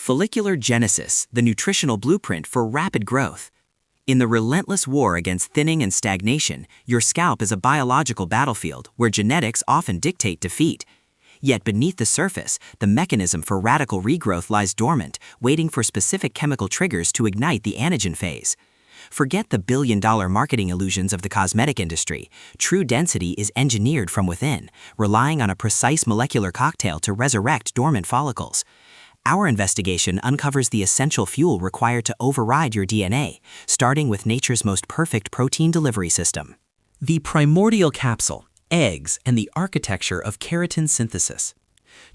Follicular genesis, the nutritional blueprint for rapid growth. In the relentless war against thinning and stagnation, your scalp is a biological battlefield where genetics often dictate defeat. Yet beneath the surface, the mechanism for radical regrowth lies dormant, waiting for specific chemical triggers to ignite the anagen phase. Forget the billion-dollar marketing illusions of the cosmetic industry. True density is engineered from within, relying on a precise molecular cocktail to resurrect dormant follicles. Our investigation uncovers the essential fuel required to override your DNA, starting with nature's most perfect protein delivery system. The primordial capsule, eggs, and the architecture of keratin synthesis.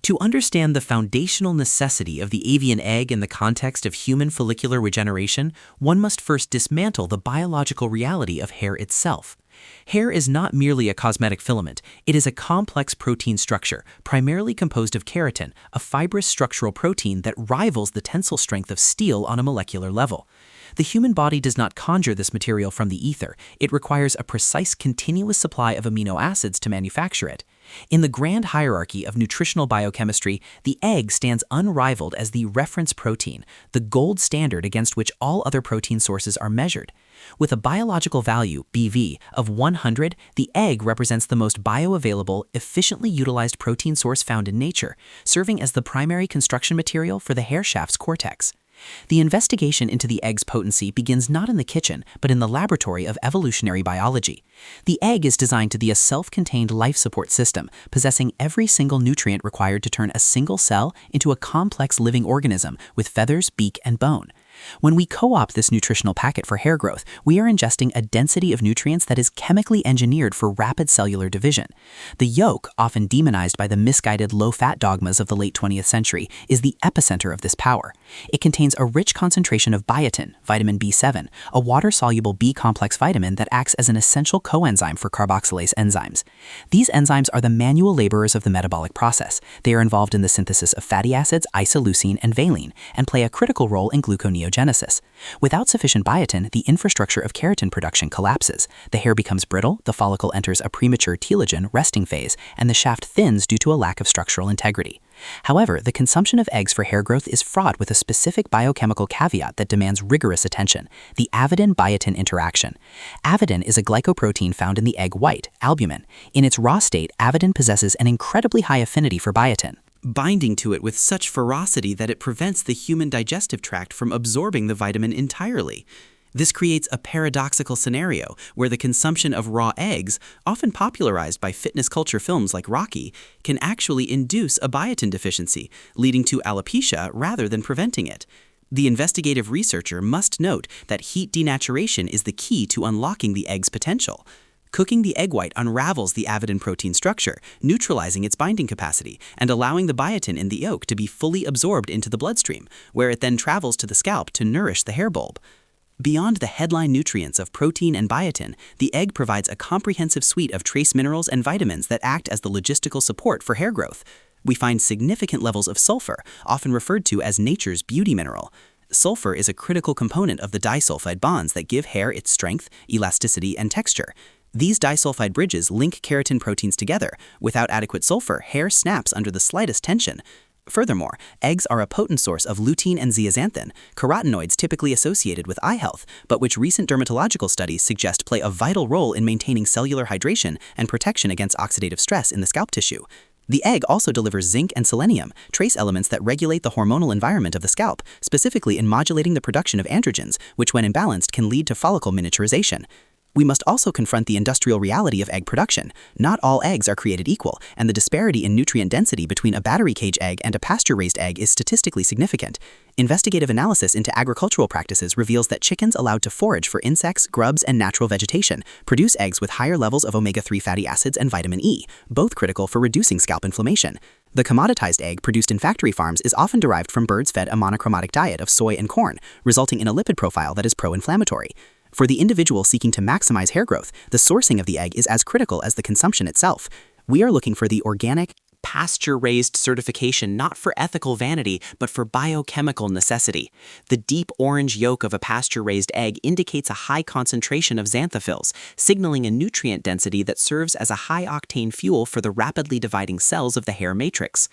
To understand the foundational necessity of the avian egg in the context of human follicular regeneration, one must first dismantle the biological reality of hair itself. Hair is not merely a cosmetic filament, it is a complex protein structure, primarily composed of keratin, a fibrous structural protein that rivals the tensile strength of steel on a molecular level. The human body does not conjure this material from the ether, it requires a precise continuous supply of amino acids to manufacture it. In the grand hierarchy of nutritional biochemistry, the egg stands unrivaled as the reference protein, the gold standard against which all other protein sources are measured. With a biological value, BV, of 100, the egg represents the most bioavailable, efficiently utilized protein source found in nature, serving as the primary construction material for the hair shaft's cortex. The investigation into the egg's potency begins not in the kitchen, but in the laboratory of evolutionary biology. The egg is designed to be a self-contained life support system, possessing every single nutrient required to turn a single cell into a complex living organism with feathers, beak, and bone. When we co-opt this nutritional packet for hair growth, we are ingesting a density of nutrients that is chemically engineered for rapid cellular division. The yolk, often demonized by the misguided low-fat dogmas of the late 20th century, is the epicenter of this power. It contains a rich concentration of biotin, vitamin B7, a water-soluble B-complex vitamin that acts as an essential coenzyme for carboxylase enzymes. These enzymes are the manual laborers of the metabolic process. They are involved in the synthesis of fatty acids, isoleucine, and valine, and play a critical role in gluconeogenesis. Without sufficient biotin, the infrastructure of keratin production collapses. The hair becomes brittle, the follicle enters a premature telogen resting phase, and the shaft thins due to a lack of structural integrity. However, the consumption of eggs for hair growth is fraught with a specific biochemical caveat that demands rigorous attention: the avidin-biotin interaction. Avidin is a glycoprotein found in the egg white, albumin. In its raw state, avidin possesses an incredibly high affinity for biotin, binding to it with such ferocity that it prevents the human digestive tract from absorbing the vitamin entirely. This creates a paradoxical scenario where the consumption of raw eggs, often popularized by fitness culture films like Rocky, can actually induce a biotin deficiency, leading to alopecia rather than preventing it. The investigative researcher must note that heat denaturation is the key to unlocking the egg's potential. Cooking the egg white unravels the avidin protein structure, neutralizing its binding capacity and allowing the biotin in the yolk to be fully absorbed into the bloodstream, where it then travels to the scalp to nourish the hair bulb. Beyond the headline nutrients of protein and biotin, the egg provides a comprehensive suite of trace minerals and vitamins that act as the logistical support for hair growth. We find significant levels of sulfur, often referred to as nature's beauty mineral. Sulfur is a critical component of the disulfide bonds that give hair its strength, elasticity, and texture. These disulfide bridges link keratin proteins together. Without adequate sulfur, hair snaps under the slightest tension. Furthermore, eggs are a potent source of lutein and zeaxanthin, carotenoids typically associated with eye health, but which recent dermatological studies suggest play a vital role in maintaining cellular hydration and protection against oxidative stress in the scalp tissue. The egg also delivers zinc and selenium, trace elements that regulate the hormonal environment of the scalp, specifically in modulating the production of androgens, which when imbalanced can lead to follicle miniaturization. We must also confront the industrial reality of egg production. Not all eggs are created equal, and the disparity in nutrient density between a battery cage egg and a pasture-raised egg is statistically significant. Investigative analysis into agricultural practices reveals that chickens allowed to forage for insects, grubs, and natural vegetation produce eggs with higher levels of omega-3 fatty acids and vitamin E, both critical for reducing scalp inflammation. The commoditized egg produced in factory farms is often derived from birds fed a monochromatic diet of soy and corn, resulting in a lipid profile that is pro-inflammatory. For the individual seeking to maximize hair growth, the sourcing of the egg is as critical as the consumption itself. We are looking for the organic, pasture-raised certification not for ethical vanity, but for biochemical necessity. The deep orange yolk of a pasture-raised egg indicates a high concentration of xanthophylls, signaling a nutrient density that serves as a high-octane fuel for the rapidly dividing cells of the hair matrix.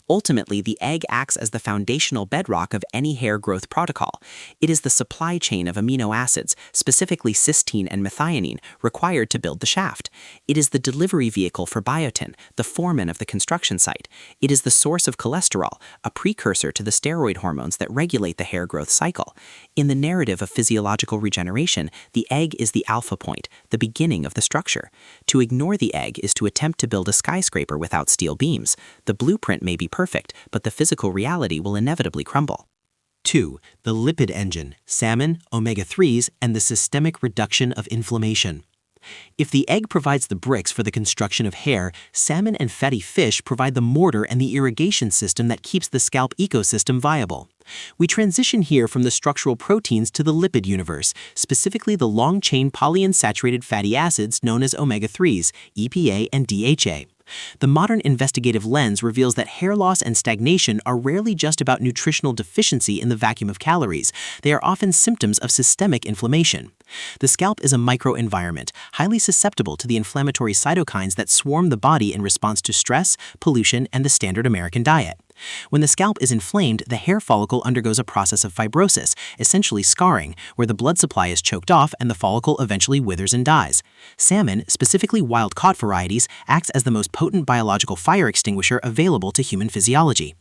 Ultimately, the egg acts as the foundational bedrock of any hair growth protocol. It is the supply chain of amino acids, specifically cysteine and methionine, required to build the shaft. It is the delivery vehicle for biotin, the foreman of the construction site. It is the source of cholesterol, a precursor to the steroid hormones that regulate the hair growth cycle. In the narrative of physiological regeneration, the egg is the alpha point, the beginning of the structure. To ignore the egg is to attempt to build a skyscraper without steel beams. The blueprint may be perfect, but the physical reality will inevitably crumble. 2. The lipid engine, salmon, omega-3s, and the systemic reduction of inflammation. If the egg provides the bricks for the construction of hair, salmon and fatty fish provide the mortar and the irrigation system that keeps the scalp ecosystem viable. We transition here from the structural proteins to the lipid universe, specifically the long-chain polyunsaturated fatty acids known as omega-3s, EPA and DHA. The modern investigative lens reveals that hair loss and stagnation are rarely just about nutritional deficiency in the vacuum of calories. They are often symptoms of systemic inflammation. The scalp is a microenvironment, highly susceptible to the inflammatory cytokines that swarm the body in response to stress, pollution, and the standard American diet. When the scalp is inflamed, the hair follicle undergoes a process of fibrosis, essentially scarring, where the blood supply is choked off and the follicle eventually withers and dies. Salmon, specifically wild-caught varieties, acts as the most potent biological fire extinguisher available to human physiology.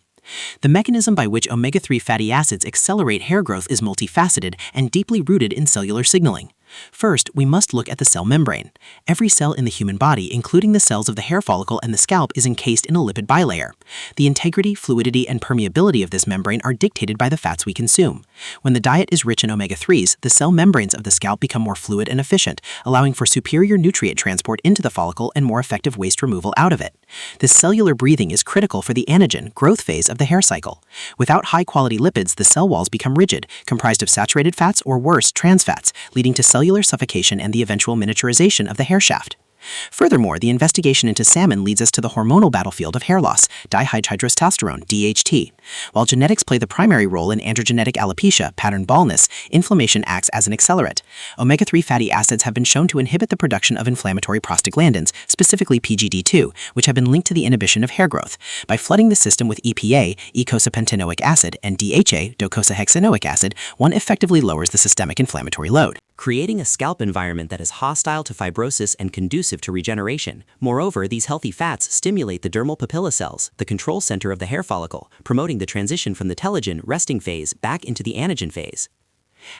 The mechanism by which omega-3 fatty acids accelerate hair growth is multifaceted and deeply rooted in cellular signaling. First, we must look at the cell membrane. Every cell in the human body, including the cells of the hair follicle and the scalp, is encased in a lipid bilayer. The integrity, fluidity, and permeability of this membrane are dictated by the fats we consume. When the diet is rich in omega-3s, the cell membranes of the scalp become more fluid and efficient, allowing for superior nutrient transport into the follicle and more effective waste removal out of it. This cellular breathing is critical for the anagen, growth phase of the hair cycle. Without high-quality lipids, the cell walls become rigid, comprised of saturated fats or worse, trans fats, leading to cellular suffocation and the eventual miniaturization of the hair shaft. Furthermore, the investigation into salmon leads us to the hormonal battlefield of hair loss, dihydrotestosterone, DHT. While genetics play the primary role in androgenetic alopecia, pattern baldness, inflammation acts as an accelerant. Omega-3 fatty acids have been shown to inhibit the production of inflammatory prostaglandins, specifically PGD2, which have been linked to the inhibition of hair growth. By flooding the system with EPA, eicosapentaenoic acid, and DHA, docosahexaenoic acid, one effectively lowers the systemic inflammatory load, creating a scalp environment that is hostile to fibrosis and conducive to regeneration. Moreover, these healthy fats stimulate the dermal papilla cells, the control center of the hair follicle, promoting the transition from the telogen resting phase back into the anagen phase.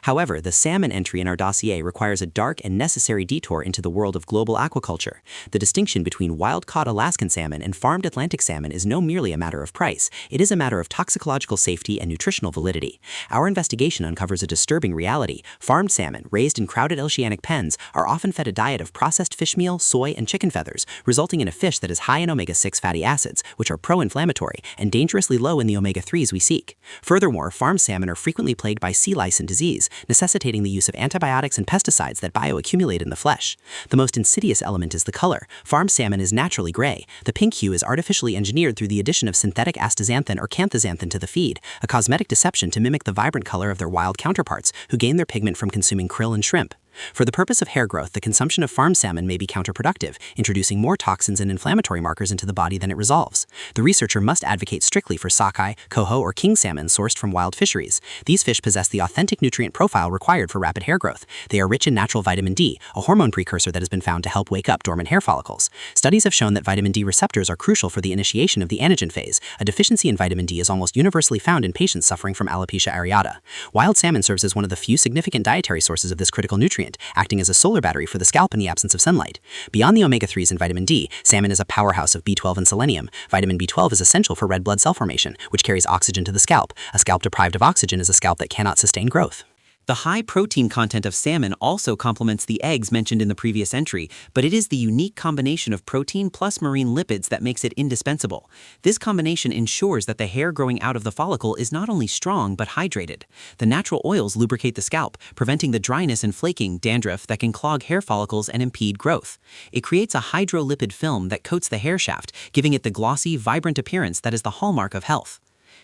However, the salmon entry in our dossier requires a dark and necessary detour into the world of global aquaculture. The distinction between wild-caught Alaskan salmon and farmed Atlantic salmon is no merely a matter of price, it is a matter of toxicological safety and nutritional validity. Our investigation uncovers a disturbing reality. Farmed salmon, raised in crowded oceanic pens, are often fed a diet of processed fish meal, soy, and chicken feathers, resulting in a fish that is high in omega-6 fatty acids, which are pro-inflammatory, and dangerously low in the omega-3s we seek. Furthermore, farmed salmon are frequently plagued by sea lice and disease, necessitating the use of antibiotics and pesticides that bioaccumulate in the flesh. The most insidious element is the color. Farmed salmon is naturally gray. The pink hue is artificially engineered through the addition of synthetic astaxanthin or canthaxanthin to the feed, a cosmetic deception to mimic the vibrant color of their wild counterparts, who gain their pigment from consuming krill and shrimp. For the purpose of hair growth, the consumption of farmed salmon may be counterproductive, introducing more toxins and inflammatory markers into the body than it resolves. The researcher must advocate strictly for sockeye, coho, or king salmon sourced from wild fisheries. These fish possess the authentic nutrient profile required for rapid hair growth. They are rich in natural vitamin D, a hormone precursor that has been found to help wake up dormant hair follicles. Studies have shown that vitamin D receptors are crucial for the initiation of the anagen phase. A deficiency in vitamin D is almost universally found in patients suffering from alopecia areata. Wild salmon serves as one of the few significant dietary sources of this critical nutrient, acting as a solar battery for the scalp in the absence of sunlight. Beyond the omega-3s and vitamin D, salmon is a powerhouse of B12 and selenium. Vitamin B12 is essential for red blood cell formation, which carries oxygen to the scalp. A scalp deprived of oxygen is a scalp that cannot sustain growth. The high protein content of salmon also complements the eggs mentioned in the previous entry, but it is the unique combination of protein plus marine lipids that makes it indispensable. This combination ensures that the hair growing out of the follicle is not only strong but hydrated. The natural oils lubricate the scalp, preventing the dryness and flaking, dandruff that can clog hair follicles and impede growth. It creates a hydrolipid film that coats the hair shaft, giving it the glossy, vibrant appearance that is the hallmark of health.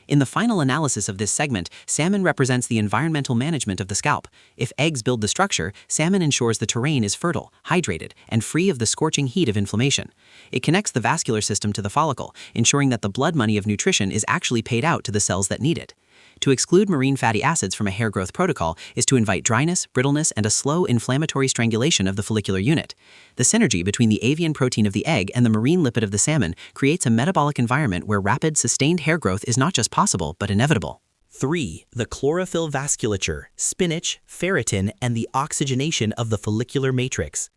In the final analysis of this segment, salmon represents the environmental management of the scalp. If eggs build the structure, salmon ensures the terrain is fertile, hydrated, and free of the scorching heat of inflammation. It connects the vascular system to the follicle, ensuring that the blood money of nutrition is actually paid out to the cells that need it. To exclude marine fatty acids from a hair growth protocol is to invite dryness, brittleness, and a slow inflammatory strangulation of the follicular unit. The synergy between the avian protein of the egg and the marine lipid of the salmon creates a metabolic environment where rapid, sustained hair growth is not just possible, but inevitable. 3. The chlorophyll vasculature, spinach, ferritin, and the oxygenation of the follicular matrix.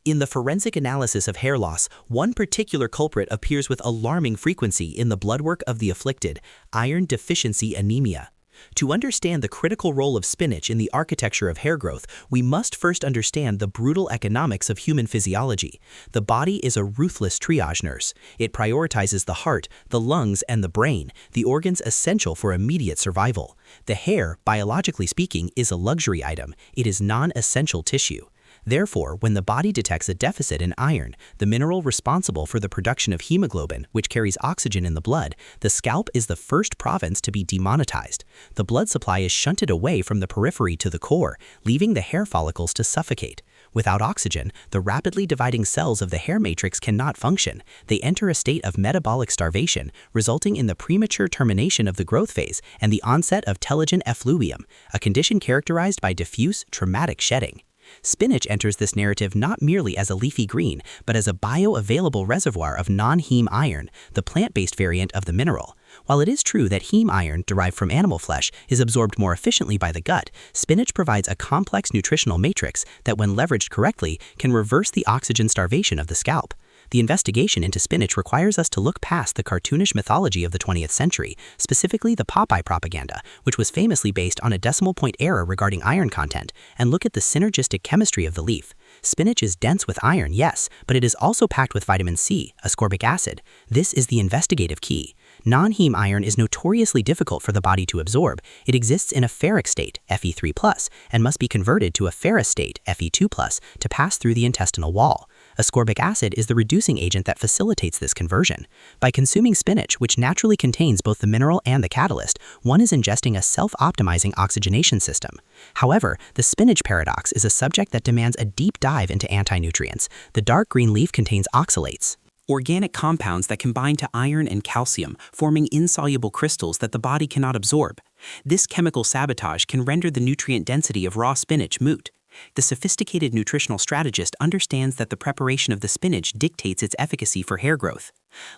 In the forensic analysis of hair loss, one particular culprit appears with alarming frequency in the blood work of the afflicted, iron deficiency anemia. To understand the critical role of spinach in the architecture of hair growth, we must first understand the brutal economics of human physiology. The body is a ruthless triage nurse. It prioritizes the heart, the lungs, and the brain, the organs essential for immediate survival. The hair, biologically speaking, is a luxury item. It is non-essential tissue. Therefore, when the body detects a deficit in iron, the mineral responsible for the production of hemoglobin, which carries oxygen in the blood, the scalp is the first province to be demonetized. The blood supply is shunted away from the periphery to the core, leaving the hair follicles to suffocate. Without oxygen, the rapidly dividing cells of the hair matrix cannot function. They enter a state of metabolic starvation, resulting in the premature termination of the growth phase and the onset of telogen effluvium, a condition characterized by diffuse, traumatic shedding. Spinach enters this narrative not merely as a leafy green, but as a bioavailable reservoir of non-heme iron, the plant-based variant of the mineral. While it is true that heme iron, derived from animal flesh, is absorbed more efficiently by the gut, spinach provides a complex nutritional matrix that, when leveraged correctly, can reverse the oxygen starvation of the scalp. The investigation into spinach requires us to look past the cartoonish mythology of the 20th century, specifically the Popeye propaganda, which was famously based on a decimal point error regarding iron content, and look at the synergistic chemistry of the leaf. Spinach is dense with iron, yes, but it is also packed with vitamin C, ascorbic acid. This is the investigative key. Non-heme iron is notoriously difficult for the body to absorb. It exists in a ferric state, Fe3+, and must be converted to a ferrous state, Fe2+, to pass through the intestinal wall. Ascorbic acid is the reducing agent that facilitates this conversion. By consuming spinach, which naturally contains both the mineral and the catalyst, one is ingesting a self-optimizing oxygenation system. However, the spinach paradox is a subject that demands a deep dive into anti-nutrients. The dark green leaf contains oxalates, organic compounds that combine to iron and calcium, forming insoluble crystals that the body cannot absorb. This chemical sabotage can render the nutrient density of raw spinach moot. The sophisticated nutritional strategist understands that the preparation of the spinach dictates its efficacy for hair growth.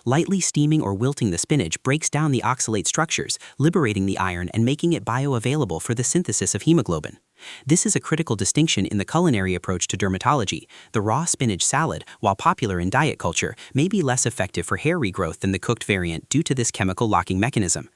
Lightly steaming or wilting the spinach breaks down the oxalate structures, liberating the iron and making it bioavailable for the synthesis of hemoglobin. This is a critical distinction in the culinary approach to dermatology. The raw spinach salad, while popular in diet culture, may be less effective for hair regrowth than the cooked variant due to this chemical locking mechanism.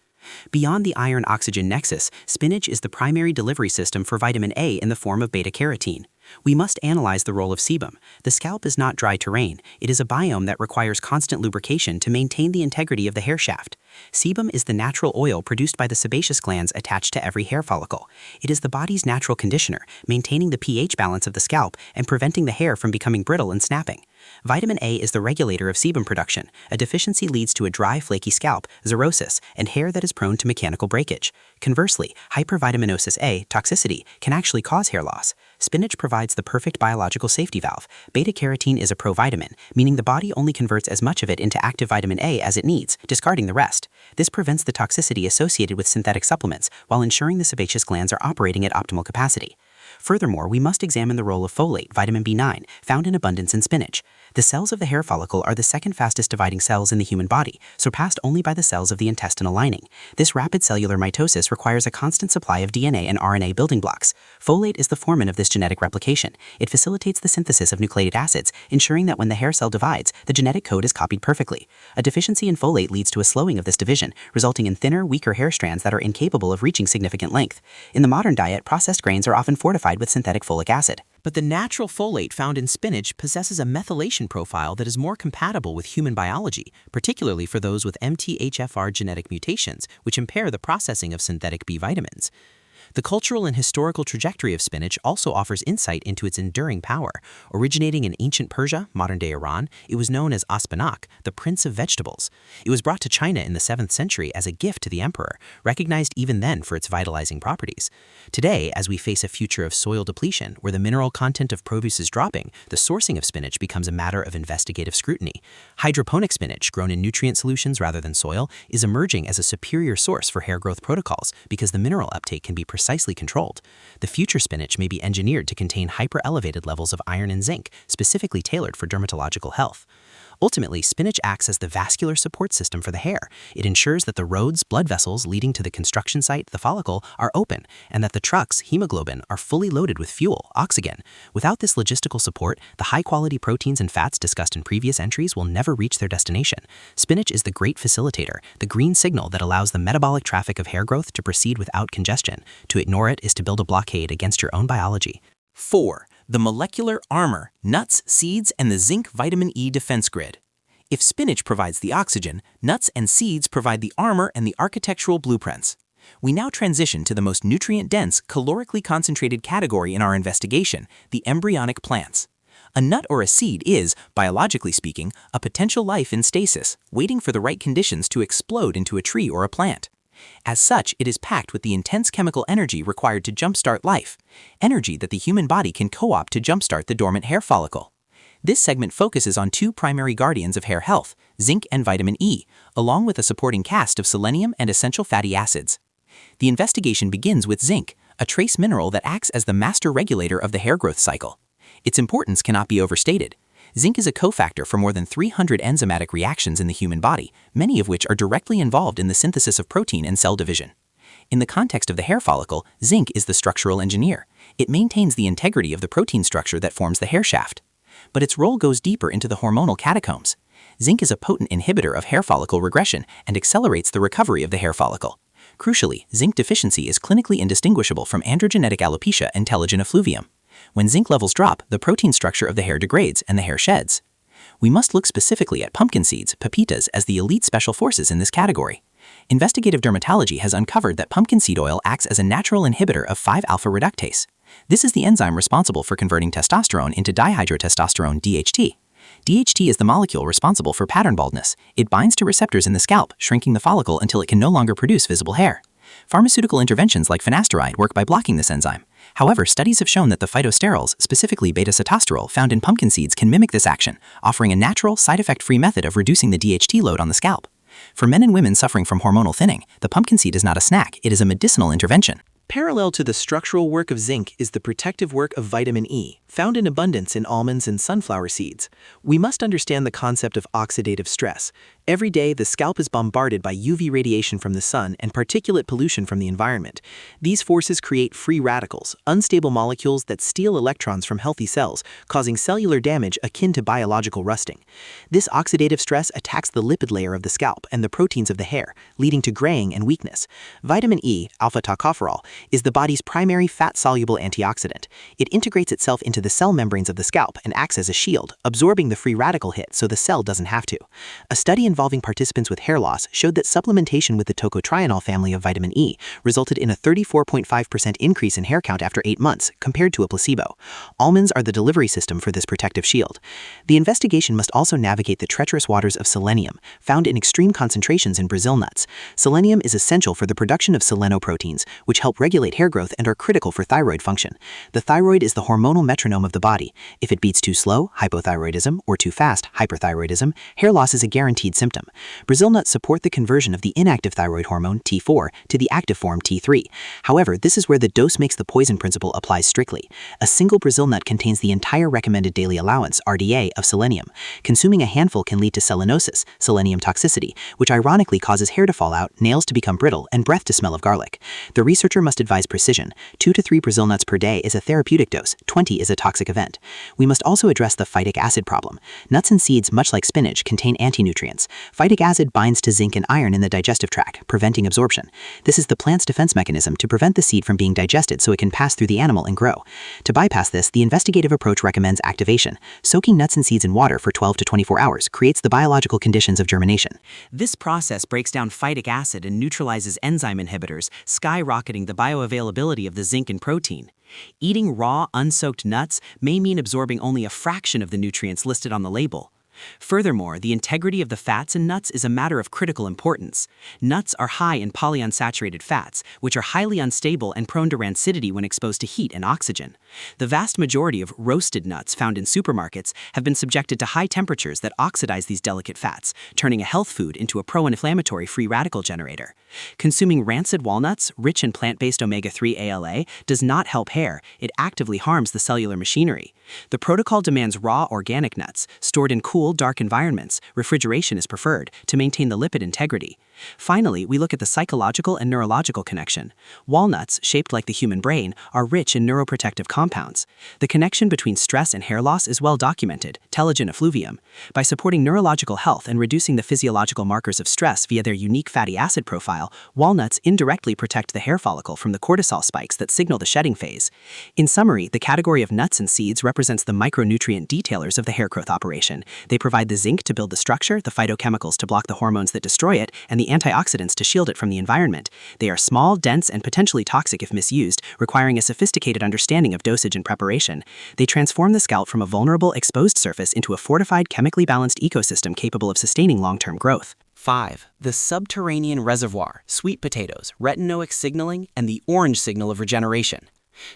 Beyond the iron-oxygen nexus, spinach is the primary delivery system for vitamin A in the form of beta-carotene. We must analyze the role of sebum. The scalp is not dry terrain. It is a biome that requires constant lubrication to maintain the integrity of the hair shaft. Sebum is the natural oil produced by the sebaceous glands attached to every hair follicle. It is the body's natural conditioner, maintaining the pH balance of the scalp and preventing the hair from becoming brittle and snapping. Vitamin A is the regulator of sebum production. A deficiency leads to a dry, flaky scalp, xerosis, and hair that is prone to mechanical breakage. Conversely, hypervitaminosis A, toxicity, can actually cause hair loss. Spinach provides the perfect biological safety valve. Beta-carotene is a provitamin, meaning the body only converts as much of it into active vitamin A as it needs, discarding the rest. This prevents the toxicity associated with synthetic supplements while ensuring the sebaceous glands are operating at optimal capacity. Furthermore, we must examine the role of folate, vitamin B9, found in abundance in spinach. The cells of the hair follicle are the second fastest dividing cells in the human body, surpassed only by the cells of the intestinal lining. This rapid cellular mitosis requires a constant supply of DNA and RNA building blocks. Folate is the foreman of this genetic replication. It facilitates the synthesis of nucleic acids, ensuring that when the hair cell divides, the genetic code is copied perfectly. A deficiency in folate leads to a slowing of this division, resulting in thinner, weaker hair strands that are incapable of reaching significant length. In the modern diet, processed grains are often fortified with synthetic folic acid. But the natural folate found in spinach possesses a methylation profile that is more compatible with human biology, particularly for those with MTHFR genetic mutations, which impair the processing of synthetic B vitamins. The cultural and historical trajectory of spinach also offers insight into its enduring power. Originating in ancient Persia, modern-day Iran, it was known as aspanak, the prince of vegetables. It was brought to China in the 7th century as a gift to the emperor, recognized even then for its vitalizing properties. Today, as we face a future of soil depletion where the mineral content of produce is dropping, the sourcing of spinach becomes a matter of investigative scrutiny. Hydroponic spinach, grown in nutrient solutions rather than soil, is emerging as a superior source for hair growth protocols because the mineral uptake can be precisely controlled. The future spinach may be engineered to contain hyper-elevated levels of iron and zinc, specifically tailored for dermatological health. Ultimately, spinach acts as the vascular support system for the hair. It ensures that the roads, blood vessels leading to the construction site, the follicle, are open, and that the trucks, hemoglobin, are fully loaded with fuel, oxygen. Without this logistical support, the high-quality proteins and fats discussed in previous entries will never reach their destination. Spinach is the great facilitator, the green signal that allows the metabolic traffic of hair growth to proceed without congestion. To ignore it is to build a blockade against your own biology. 4. The molecular armor, nuts, seeds, and the zinc vitamin E defense grid. If spinach provides the oxygen, nuts and seeds provide the armor and the architectural blueprints. We now transition to the most nutrient-dense, calorically concentrated category in our investigation, the embryonic plants. A nut or a seed is, biologically speaking, a potential life in stasis, waiting for the right conditions to explode into a tree or a plant. As such, it is packed with the intense chemical energy required to jumpstart life, energy that the human body can co-opt to jumpstart the dormant hair follicle. This segment focuses on two primary guardians of hair health, zinc and vitamin E, along with a supporting cast of selenium and essential fatty acids. The investigation begins with zinc, a trace mineral that acts as the master regulator of the hair growth cycle. Its importance cannot be overstated. Zinc is a cofactor for more than 300 enzymatic reactions in the human body, many of which are directly involved in the synthesis of protein and cell division. In the context of the hair follicle, zinc is the structural engineer. It maintains the integrity of the protein structure that forms the hair shaft. But its role goes deeper into the hormonal catacombs. Zinc is a potent inhibitor of hair follicle regression and accelerates the recovery of the hair follicle. Crucially, zinc deficiency is clinically indistinguishable from androgenetic alopecia and telogen effluvium. When zinc levels drop, the protein structure of the hair degrades and the hair sheds. We must look specifically at pumpkin seeds, pepitas, as the elite special forces in this category. Investigative dermatology has uncovered that pumpkin seed oil acts as a natural inhibitor of 5-alpha reductase. This is the enzyme responsible for converting testosterone into dihydrotestosterone DHT. DHT is the molecule responsible for pattern baldness. It binds to receptors in the scalp, shrinking the follicle until it can no longer produce visible hair. Pharmaceutical interventions like finasteride work by blocking this enzyme. However, studies have shown that the phytosterols, specifically beta-sitosterol, found in pumpkin seeds can mimic this action, offering a natural, side-effect-free method of reducing the DHT load on the scalp. For men and women suffering from hormonal thinning, the pumpkin seed is not a snack, it is a medicinal intervention. Parallel to the structural work of zinc is the protective work of vitamin E, found in abundance in almonds and sunflower seeds. We must understand the concept of oxidative stress. Every day, the scalp is bombarded by UV radiation from the sun and particulate pollution from the environment. These forces create free radicals, unstable molecules that steal electrons from healthy cells, causing cellular damage akin to biological rusting. This oxidative stress attacks the lipid layer of the scalp and the proteins of the hair, leading to graying and weakness. Vitamin E, alpha-tocopherol, is the body's primary fat-soluble antioxidant. It integrates itself into the cell membranes of the scalp and acts as a shield, absorbing the free radical hit so the cell doesn't have to. A study involving participants with hair loss showed that supplementation with the tocotrienol family of vitamin E resulted in a 34.5% increase in hair count after 8 months, compared to a placebo. Almonds are the delivery system for this protective shield. The investigation must also navigate the treacherous waters of selenium, found in extreme concentrations in Brazil nuts. Selenium is essential for the production of selenoproteins, which help regulate hair growth and are critical for thyroid function. The thyroid is the hormonal metronome of the body. If it beats too slow, hypothyroidism, or too fast, hyperthyroidism, hair loss is a guaranteed symptom. Brazil nuts support the conversion of the inactive thyroid hormone, T4, to the active form, T3. However, this is where the dose makes the poison principle applies strictly. A single Brazil nut contains the entire recommended daily allowance, RDA, of selenium. Consuming a handful can lead to selenosis, selenium toxicity, which ironically causes hair to fall out, nails to become brittle, and breath to smell of garlic. The researcher must advise precision. 2 to 3 Brazil nuts per day is a therapeutic dose, 20 is a toxic event. We must also address the phytic acid problem. Nuts and seeds, much like spinach, contain anti-nutrients. Phytic acid binds to zinc and iron in the digestive tract, preventing absorption. This is the plant's defense mechanism to prevent the seed from being digested so it can pass through the animal and grow. To bypass this, the investigative approach recommends activation. Soaking nuts and seeds in water for 12 to 24 hours creates the biological conditions of germination. This process breaks down phytic acid and neutralizes enzyme inhibitors, skyrocketing the bioavailability of the zinc and protein. Eating raw, unsoaked nuts may mean absorbing only a fraction of the nutrients listed on the label. Furthermore, the integrity of the fats in nuts is a matter of critical importance. Nuts are high in polyunsaturated fats, which are highly unstable and prone to rancidity when exposed to heat and oxygen. The vast majority of roasted nuts found in supermarkets have been subjected to high temperatures that oxidize these delicate fats, turning a health food into a pro-inflammatory free radical generator. Consuming rancid walnuts, rich in plant-based omega-3 ALA, does not help hair. It actively harms the cellular machinery. The protocol demands raw organic nuts, stored in cool, dark environments. Refrigeration is preferred to maintain the lipid integrity. Finally, we look at the psychological and neurological connection. Walnuts, shaped like the human brain, are rich in neuroprotective compounds. The connection between stress and hair loss is well documented, telogen effluvium. By supporting neurological health and reducing the physiological markers of stress via their unique fatty acid profile, walnuts indirectly protect the hair follicle from the cortisol spikes that signal the shedding phase. In summary, the category of nuts and seeds represents the micronutrient detailers of the hair growth operation. They provide the zinc to build the structure, the phytochemicals to block the hormones that destroy it, and the antioxidants to shield it from the environment. They are small, dense, and potentially toxic if misused, requiring a sophisticated understanding of dosage and preparation. They transform the scalp from a vulnerable, exposed surface into a fortified, chemically balanced ecosystem capable of sustaining long-term growth. 5. The subterranean reservoir, sweet potatoes, retinoic signaling, and the orange signal of regeneration.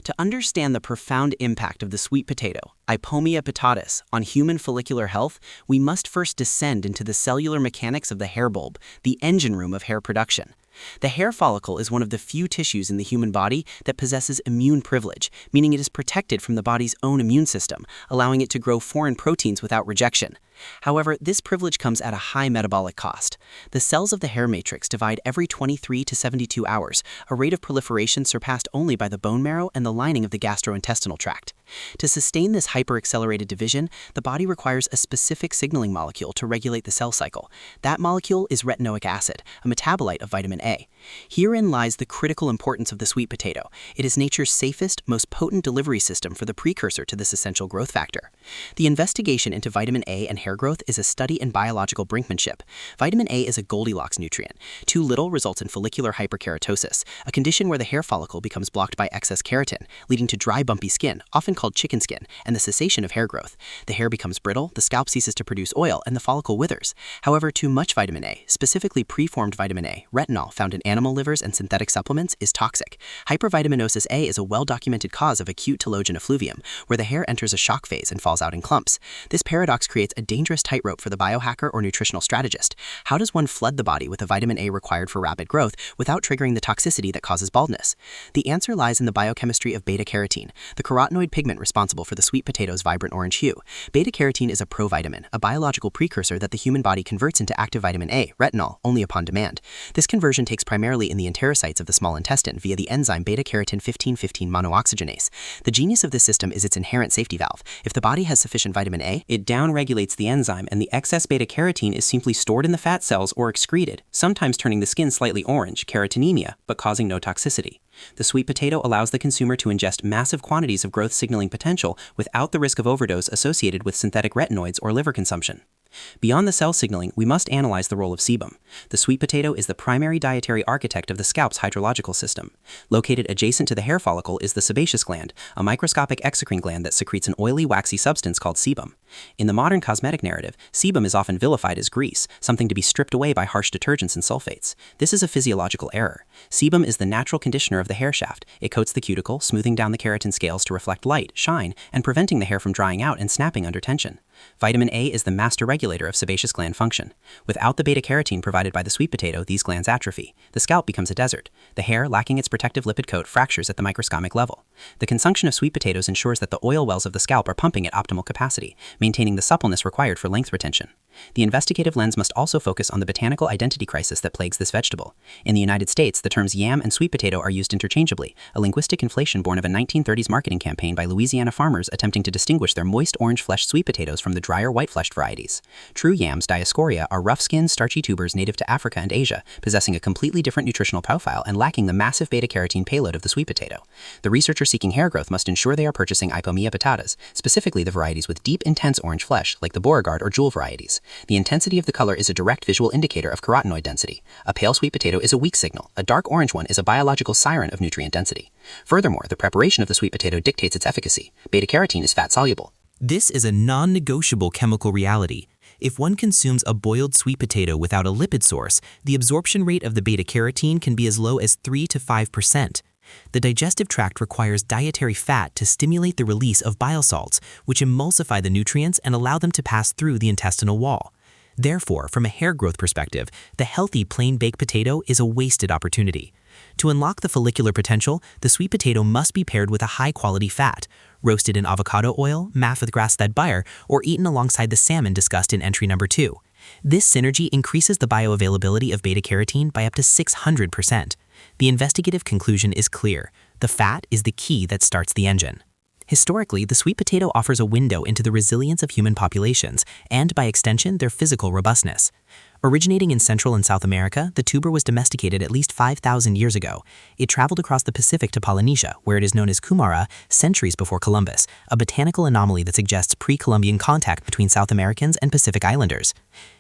To understand the profound impact of the sweet potato, Ipomia pitatus, on human follicular health, we must first descend into the cellular mechanics of the hair bulb, the engine room of hair production. The hair follicle is one of the few tissues in the human body that possesses immune privilege, meaning it is protected from the body's own immune system, allowing it to grow foreign proteins without rejection. However, this privilege comes at a high metabolic cost. The cells of the hair matrix divide every 23 to 72 hours, a rate of proliferation surpassed only by the bone marrow and the lining of the gastrointestinal tract. To sustain this hyper-accelerated division, the body requires a specific signaling molecule to regulate the cell cycle. That molecule is retinoic acid, a metabolite of vitamin A. Herein lies the critical importance of the sweet potato. It is nature's safest, most potent delivery system for the precursor to this essential growth factor. The investigation into vitamin A and hair growth is a study in biological brinkmanship. Vitamin A is a Goldilocks nutrient. Too little results in follicular hyperkeratosis, a condition where the hair follicle becomes blocked by excess keratin, leading to dry, bumpy skin, often called chicken skin, and the cessation of hair growth. The hair becomes brittle, the scalp ceases to produce oil, and the follicle withers. However, too much vitamin A, specifically preformed vitamin A, retinol found in animal livers and synthetic supplements, is toxic. Hypervitaminosis A is a well-documented cause of acute telogen effluvium, where the hair enters a shock phase and falls out in clumps. This paradox creates a dangerous tightrope for the biohacker or nutritional strategist. How does one flood the body with the vitamin A required for rapid growth without triggering the toxicity that causes baldness? The answer lies in the biochemistry of beta-carotene, the carotenoid pigment responsible for the sweet potato's vibrant orange hue. Beta-carotene is a provitamin, a biological precursor that the human body converts into active vitamin A, retinol, only upon demand. This conversion takes primarily in the enterocytes of the small intestine via the enzyme beta-carotene 15,15 monooxygenase. The genius of this system is its inherent safety valve. If the body has sufficient vitamin A, it downregulates the enzyme, and the excess beta-carotene is simply stored in the fat cells or excreted, sometimes turning the skin slightly orange, carotenemia, but causing no toxicity. The sweet potato allows the consumer to ingest massive quantities of growth signaling potential without the risk of overdose associated with synthetic retinoids or liver consumption. Beyond the cell signaling, we must analyze the role of sebum. The sweet potato is the primary dietary architect of the scalp's hydrological system. Located adjacent to the hair follicle is the sebaceous gland, a microscopic exocrine gland that secretes an oily, waxy substance called sebum. In the modern cosmetic narrative, sebum is often vilified as grease, something to be stripped away by harsh detergents and sulfates. This is a physiological error. Sebum is the natural conditioner of the hair shaft. It coats the cuticle, smoothing down the keratin scales to reflect light, shine, and preventing the hair from drying out and snapping under tension. Vitamin A is the master regulator of sebaceous gland function. Without the beta-carotene provided by the sweet potato, these glands atrophy. The scalp becomes a desert. The hair, lacking its protective lipid coat, fractures at the microscopic level. The consumption of sweet potatoes ensures that the oil wells of the scalp are pumping at optimal capacity, maintaining the suppleness required for length retention. The investigative lens must also focus on the botanical identity crisis that plagues this vegetable. In the United States, the terms yam and sweet potato are used interchangeably, a linguistic inflation born of a 1930s marketing campaign by Louisiana farmers attempting to distinguish their moist orange-fleshed sweet potatoes from the drier white-fleshed varieties. True yams, Dioscorea, are rough-skinned, starchy tubers native to Africa and Asia, possessing a completely different nutritional profile and lacking the massive beta-carotene payload of the sweet potato. The researchers seeking hair growth must ensure they are purchasing Ipomea patatas, specifically the varieties with deep, intense orange flesh, like the Beauregard or Jewel varieties. The intensity of the color is a direct visual indicator of carotenoid density. A pale sweet potato is a weak signal. A dark orange one is a biological siren of nutrient density. Furthermore, the preparation of the sweet potato dictates its efficacy. Beta-carotene is fat-soluble. This is a non-negotiable chemical reality. If one consumes a boiled sweet potato without a lipid source, the absorption rate of the beta-carotene can be as low as 3 to 5%. The digestive tract requires dietary fat to stimulate the release of bile salts, which emulsify the nutrients and allow them to pass through the intestinal wall. Therefore, from a hair growth perspective, the healthy plain baked potato is a wasted opportunity. To unlock the follicular potential, the sweet potato must be paired with a high-quality fat, roasted in avocado oil, maffed with grass-fed butter, or eaten alongside the salmon discussed in entry number 2. This synergy increases the bioavailability of beta-carotene by up to 600%. The investigative conclusion is clear. The fat is the key that starts the engine. Historically, the sweet potato offers a window into the resilience of human populations and, by extension, their physical robustness. Originating in Central and South America, the tuber was domesticated at least 5,000 years ago. It traveled across the Pacific to Polynesia, where it is known as kumara, centuries before Columbus, a botanical anomaly that suggests pre-Columbian contact between South Americans and Pacific Islanders.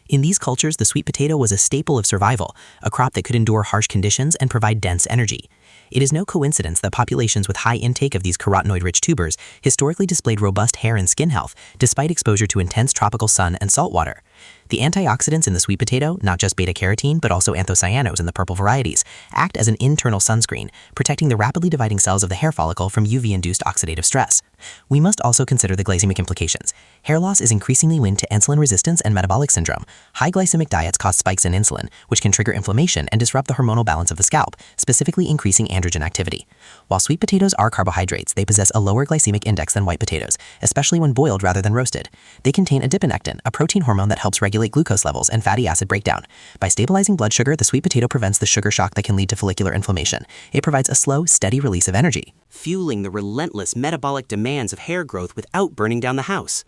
In these cultures, the sweet potato was a staple of survival, a crop that could endure harsh conditions and provide dense energy. It is no coincidence that populations with high intake of these carotenoid-rich tubers historically displayed robust hair and skin health, despite exposure to intense tropical sun and salt water. The antioxidants in the sweet potato, not just beta-carotene but also anthocyanos in the purple varieties, act as an internal sunscreen, protecting the rapidly dividing cells of the hair follicle from UV-induced oxidative stress. We must also consider the glycemic implications. Hair loss is increasingly linked to insulin resistance and metabolic syndrome. High glycemic diets cause spikes in insulin, which can trigger inflammation and disrupt the hormonal balance of the scalp, specifically increasing androgen activity. While sweet potatoes are carbohydrates, they possess a lower glycemic index than white potatoes, especially when boiled rather than roasted. They contain adiponectin, a protein hormone that helps regulate glucose levels and fatty acid breakdown. By stabilizing blood sugar, the sweet potato prevents the sugar shock that can lead to follicular inflammation. It provides a slow, steady release of energy, fueling the relentless metabolic demands of hair growth without burning down the house.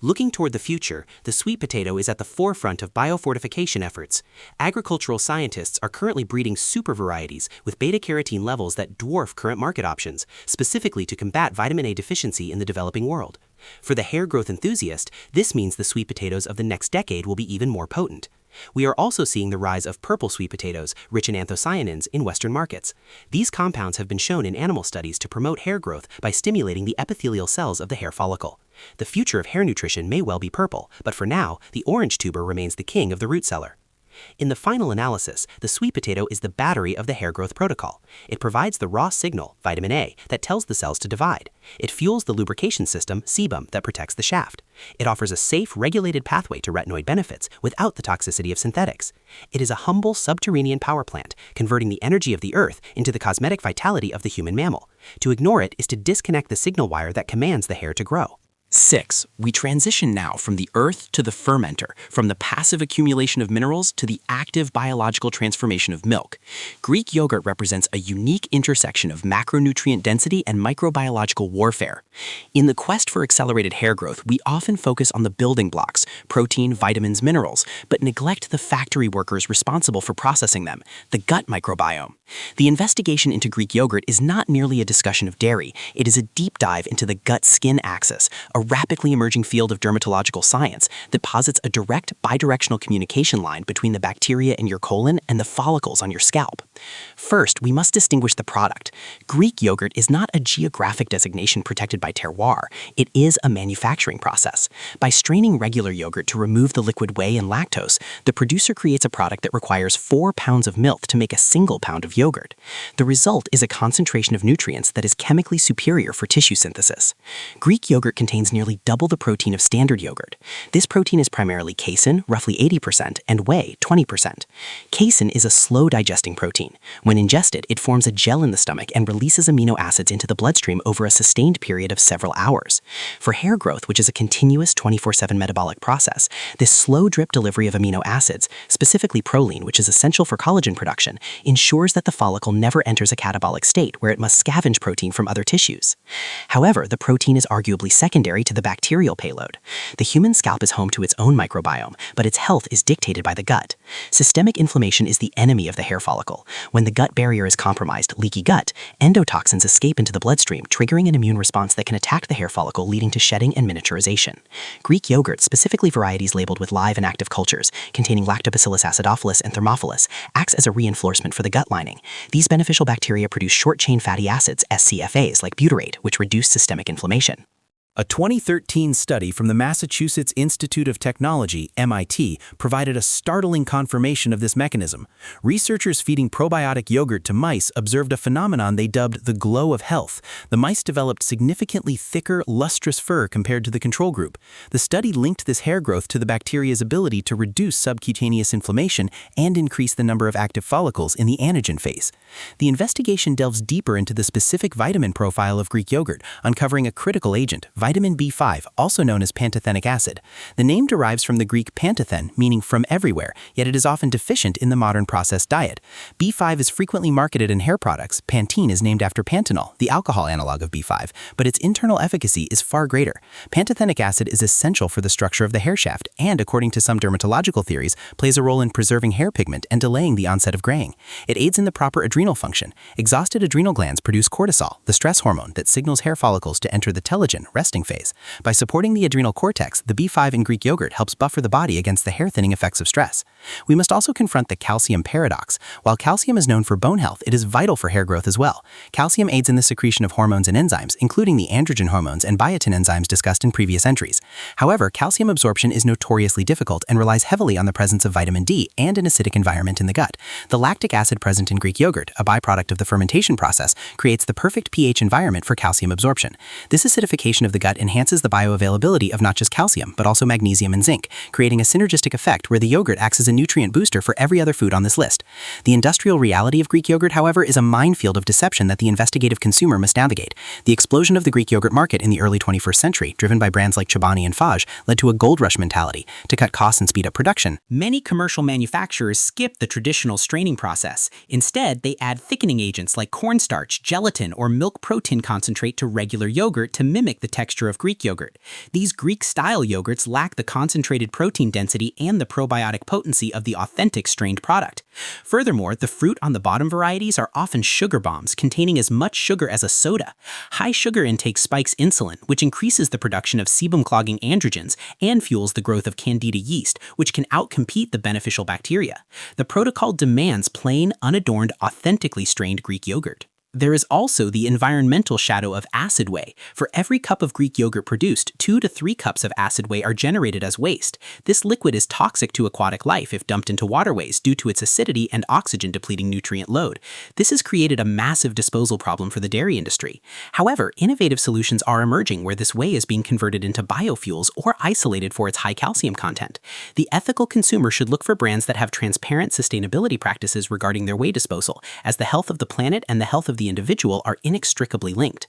Looking toward the future, the sweet potato is at the forefront of biofortification efforts. Agricultural scientists are currently breeding super varieties with beta-carotene levels that dwarf current market options, specifically to combat vitamin A deficiency in the developing world. For the hair growth enthusiast, this means the sweet potatoes of the next decade will be even more potent. We are also seeing the rise of purple sweet potatoes, rich in anthocyanins, in Western markets. These compounds have been shown in animal studies to promote hair growth by stimulating the epithelial cells of the hair follicle. The future of hair nutrition may well be purple, but for now, the orange tuber remains the king of the root cellar. In the final analysis, the sweet potato is the battery of the hair growth protocol. It provides the raw signal, vitamin A, that tells the cells to divide. It fuels the lubrication system, sebum, that protects the shaft. It offers a safe, regulated pathway to retinoid benefits without the toxicity of synthetics. It is a humble subterranean power plant, converting the energy of the earth into the cosmetic vitality of the human mammal. To ignore it is to disconnect the signal wire that commands the hair to grow. 6. We transition now from the earth to the fermenter, from the passive accumulation of minerals to the active biological transformation of milk. Greek yogurt represents a unique intersection of macronutrient density and microbiological warfare. In the quest for accelerated hair growth, we often focus on the building blocks, protein, vitamins, minerals, but neglect the factory workers responsible for processing them, the gut microbiome. The investigation into Greek yogurt is not merely a discussion of dairy, it is a deep dive into the gut-skin axis, a rapidly emerging field of dermatological science that posits a direct bidirectional communication line between the bacteria in your colon and the follicles on your scalp. First, we must distinguish the product. Greek yogurt is not a geographic designation protected by terroir, it is a manufacturing process. By straining regular yogurt to remove the liquid whey and lactose, the producer creates a product that requires 4 pounds of milk to make a single pound of yogurt. The result is a concentration of nutrients that is chemically superior for tissue synthesis. Greek yogurt contains contains nearly double the protein of standard yogurt. This protein is primarily casein, roughly 80%, and whey, 20%. Casein is a slow-digesting protein. When ingested, it forms a gel in the stomach and releases amino acids into the bloodstream over a sustained period of several hours. For hair growth, which is a continuous 24/7 metabolic process, this slow drip delivery of amino acids, specifically proline, which is essential for collagen production, ensures that the follicle never enters a catabolic state where it must scavenge protein from other tissues. However, the protein is arguably secondary to the bacterial payload. The human scalp is home to its own microbiome, but its health is dictated by the gut. Systemic inflammation is the enemy of the hair follicle. When the gut barrier is compromised, leaky gut, endotoxins escape into the bloodstream, triggering an immune response that can attack the hair follicle, leading to shedding and miniaturization. Greek yogurt, specifically varieties labeled with live and active cultures, containing Lactobacillus acidophilus and Thermophilus, acts as a reinforcement for the gut lining. These beneficial bacteria produce short-chain fatty acids, SCFAs, like butyrate, which reduce systemic inflammation. A 2013 study from the Massachusetts Institute of Technology, MIT, provided a startling confirmation of this mechanism. Researchers feeding probiotic yogurt to mice observed a phenomenon they dubbed the glow of health. The mice developed significantly thicker, lustrous fur compared to the control group. The study linked this hair growth to the bacteria's ability to reduce subcutaneous inflammation and increase the number of active follicles in the anagen phase. The investigation delves deeper into the specific vitamin profile of Greek yogurt, uncovering a critical agent, vitamin B5, also known as pantothenic acid. The name derives from the Greek pantothen, meaning from everywhere, yet it is often deficient in the modern processed diet. B5 is frequently marketed in hair products. Pantene is named after Panthenol, the alcohol analog of B5, but its internal efficacy is far greater. Pantothenic acid is essential for the structure of the hair shaft and, according to some dermatological theories, plays a role in preserving hair pigment and delaying the onset of graying. It aids in the proper adrenal function. Exhausted adrenal glands produce cortisol, the stress hormone that signals hair follicles to enter the telogen, resting phase. By supporting the adrenal cortex, the B5 in Greek yogurt helps buffer the body against the hair-thinning effects of stress. We must also confront the calcium paradox. While calcium is known for bone health, it is vital for hair growth as well. Calcium aids in the secretion of hormones and enzymes, including the androgen hormones and biotin enzymes discussed in previous entries. However, calcium absorption is notoriously difficult and relies heavily on the presence of vitamin D and an acidic environment in the gut. The lactic acid present in Greek yogurt, a byproduct of the fermentation process, creates the perfect pH environment for calcium absorption. This acidification of the gut enhances the bioavailability of not just calcium, but also magnesium and zinc, creating a synergistic effect where the yogurt acts as a nutrient booster for every other food on this list. The industrial reality of Greek yogurt, however, is a minefield of deception that the investigative consumer must navigate. The explosion of the Greek yogurt market in the early 21st century, driven by brands like Chobani and Fage, led to a gold rush mentality to cut costs and speed up production. Many commercial manufacturers skip the traditional straining process. Instead, they add thickening agents like cornstarch, gelatin, or milk protein concentrate to regular yogurt to mimic the texture of Greek yogurt. These Greek-style yogurts lack the concentrated protein density and the probiotic potency of the authentic strained product. Furthermore, the fruit on the bottom varieties are often sugar bombs containing as much sugar as a soda. High sugar intake spikes insulin, which increases the production of sebum-clogging androgens and fuels the growth of candida yeast, which can outcompete the beneficial bacteria. The protocol demands plain, unadorned, authentically strained Greek yogurt. There is also the environmental shadow of acid whey. For every cup of Greek yogurt produced, 2 to 3 cups of acid whey are generated as waste. This liquid is toxic to aquatic life if dumped into waterways due to its acidity and oxygen-depleting nutrient load. This has created a massive disposal problem for the dairy industry. However, innovative solutions are emerging where this whey is being converted into biofuels or isolated for its high calcium content. The ethical consumer should look for brands that have transparent sustainability practices regarding their whey disposal, as the health of the planet and the health of the individual are inextricably linked.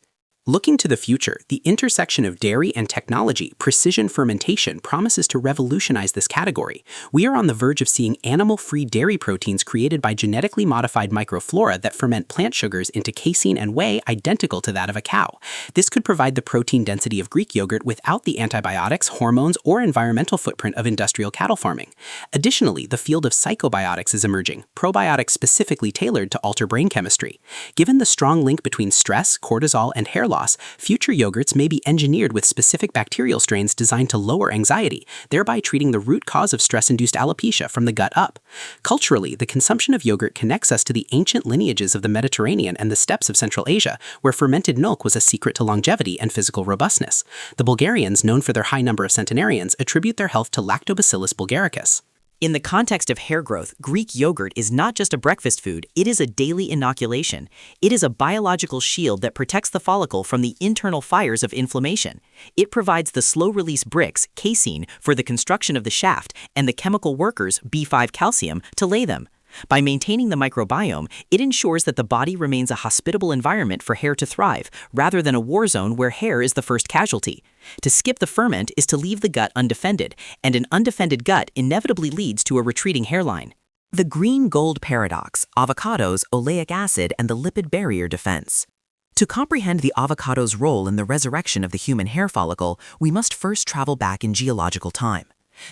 Looking to the future, the intersection of dairy and technology, precision fermentation, promises to revolutionize this category. We are on the verge of seeing animal-free dairy proteins created by genetically modified microflora that ferment plant sugars into casein and whey identical to that of a cow. This could provide the protein density of Greek yogurt without the antibiotics, hormones, or environmental footprint of industrial cattle farming. Additionally, the field of psychobiotics is emerging, probiotics specifically tailored to alter brain chemistry. Given the strong link between stress, cortisol, and hair loss, future yogurts may be engineered with specific bacterial strains designed to lower anxiety, thereby treating the root cause of stress-induced alopecia from the gut up. Culturally, the consumption of yogurt connects us to the ancient lineages of the Mediterranean and the steppes of Central Asia, where fermented milk was a secret to longevity and physical robustness. The Bulgarians, known for their high number of centenarians, attribute their health to Lactobacillus bulgaricus. In the context of hair growth, Greek yogurt is not just a breakfast food, it is a daily inoculation. It is a biological shield that protects the follicle from the internal fires of inflammation. It provides the slow-release bricks, casein, for the construction of the shaft, and the chemical workers, B5 calcium, to lay them. By maintaining the microbiome, it ensures that the body remains a hospitable environment for hair to thrive, rather than a war zone where hair is the first casualty. To skip the ferment is to leave the gut undefended, and an undefended gut inevitably leads to a retreating hairline. The green-gold paradox, avocados, oleic acid, and the lipid barrier defense. To comprehend the avocado's role in the resurrection of the human hair follicle, we must first travel back in geological time.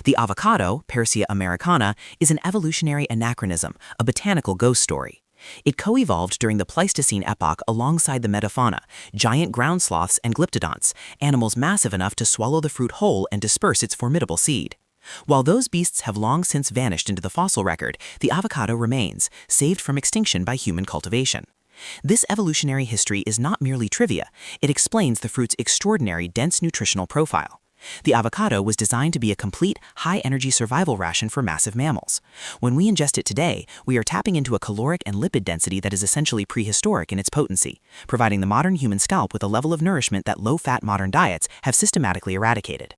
The avocado, Persea americana, is an evolutionary anachronism, a botanical ghost story. It co-evolved during the Pleistocene epoch alongside the megafauna, giant ground sloths and glyptodonts, animals massive enough to swallow the fruit whole and disperse its formidable seed. While those beasts have long since vanished into the fossil record, the avocado remains, saved from extinction by human cultivation. This evolutionary history is not merely trivia, it explains the fruit's extraordinary dense nutritional profile. The avocado was designed to be a complete, high-energy survival ration for massive mammals. When we ingest it today, we are tapping into a caloric and lipid density that is essentially prehistoric in its potency, providing the modern human scalp with a level of nourishment that low-fat modern diets have systematically eradicated.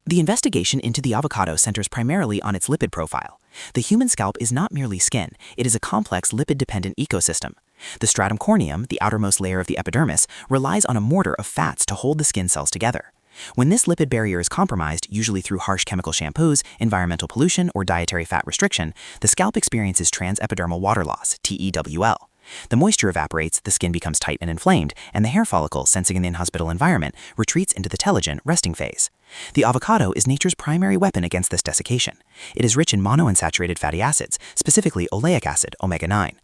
The investigation into the avocado centers primarily on its lipid profile. The human scalp is not merely skin, it is a complex lipid-dependent ecosystem. The stratum corneum, the outermost layer of the epidermis, relies on a mortar of fats to hold the skin cells together. When this lipid barrier is compromised, usually through harsh chemical shampoos, environmental pollution, or dietary fat restriction, the scalp experiences transepidermal water loss, TEWL. The moisture evaporates, the skin becomes tight and inflamed, and the hair follicle, sensing an inhospitable environment, retreats into the telogen, resting phase. The avocado is nature's primary weapon against this desiccation. It is rich in monounsaturated fatty acids, specifically oleic acid, omega-9.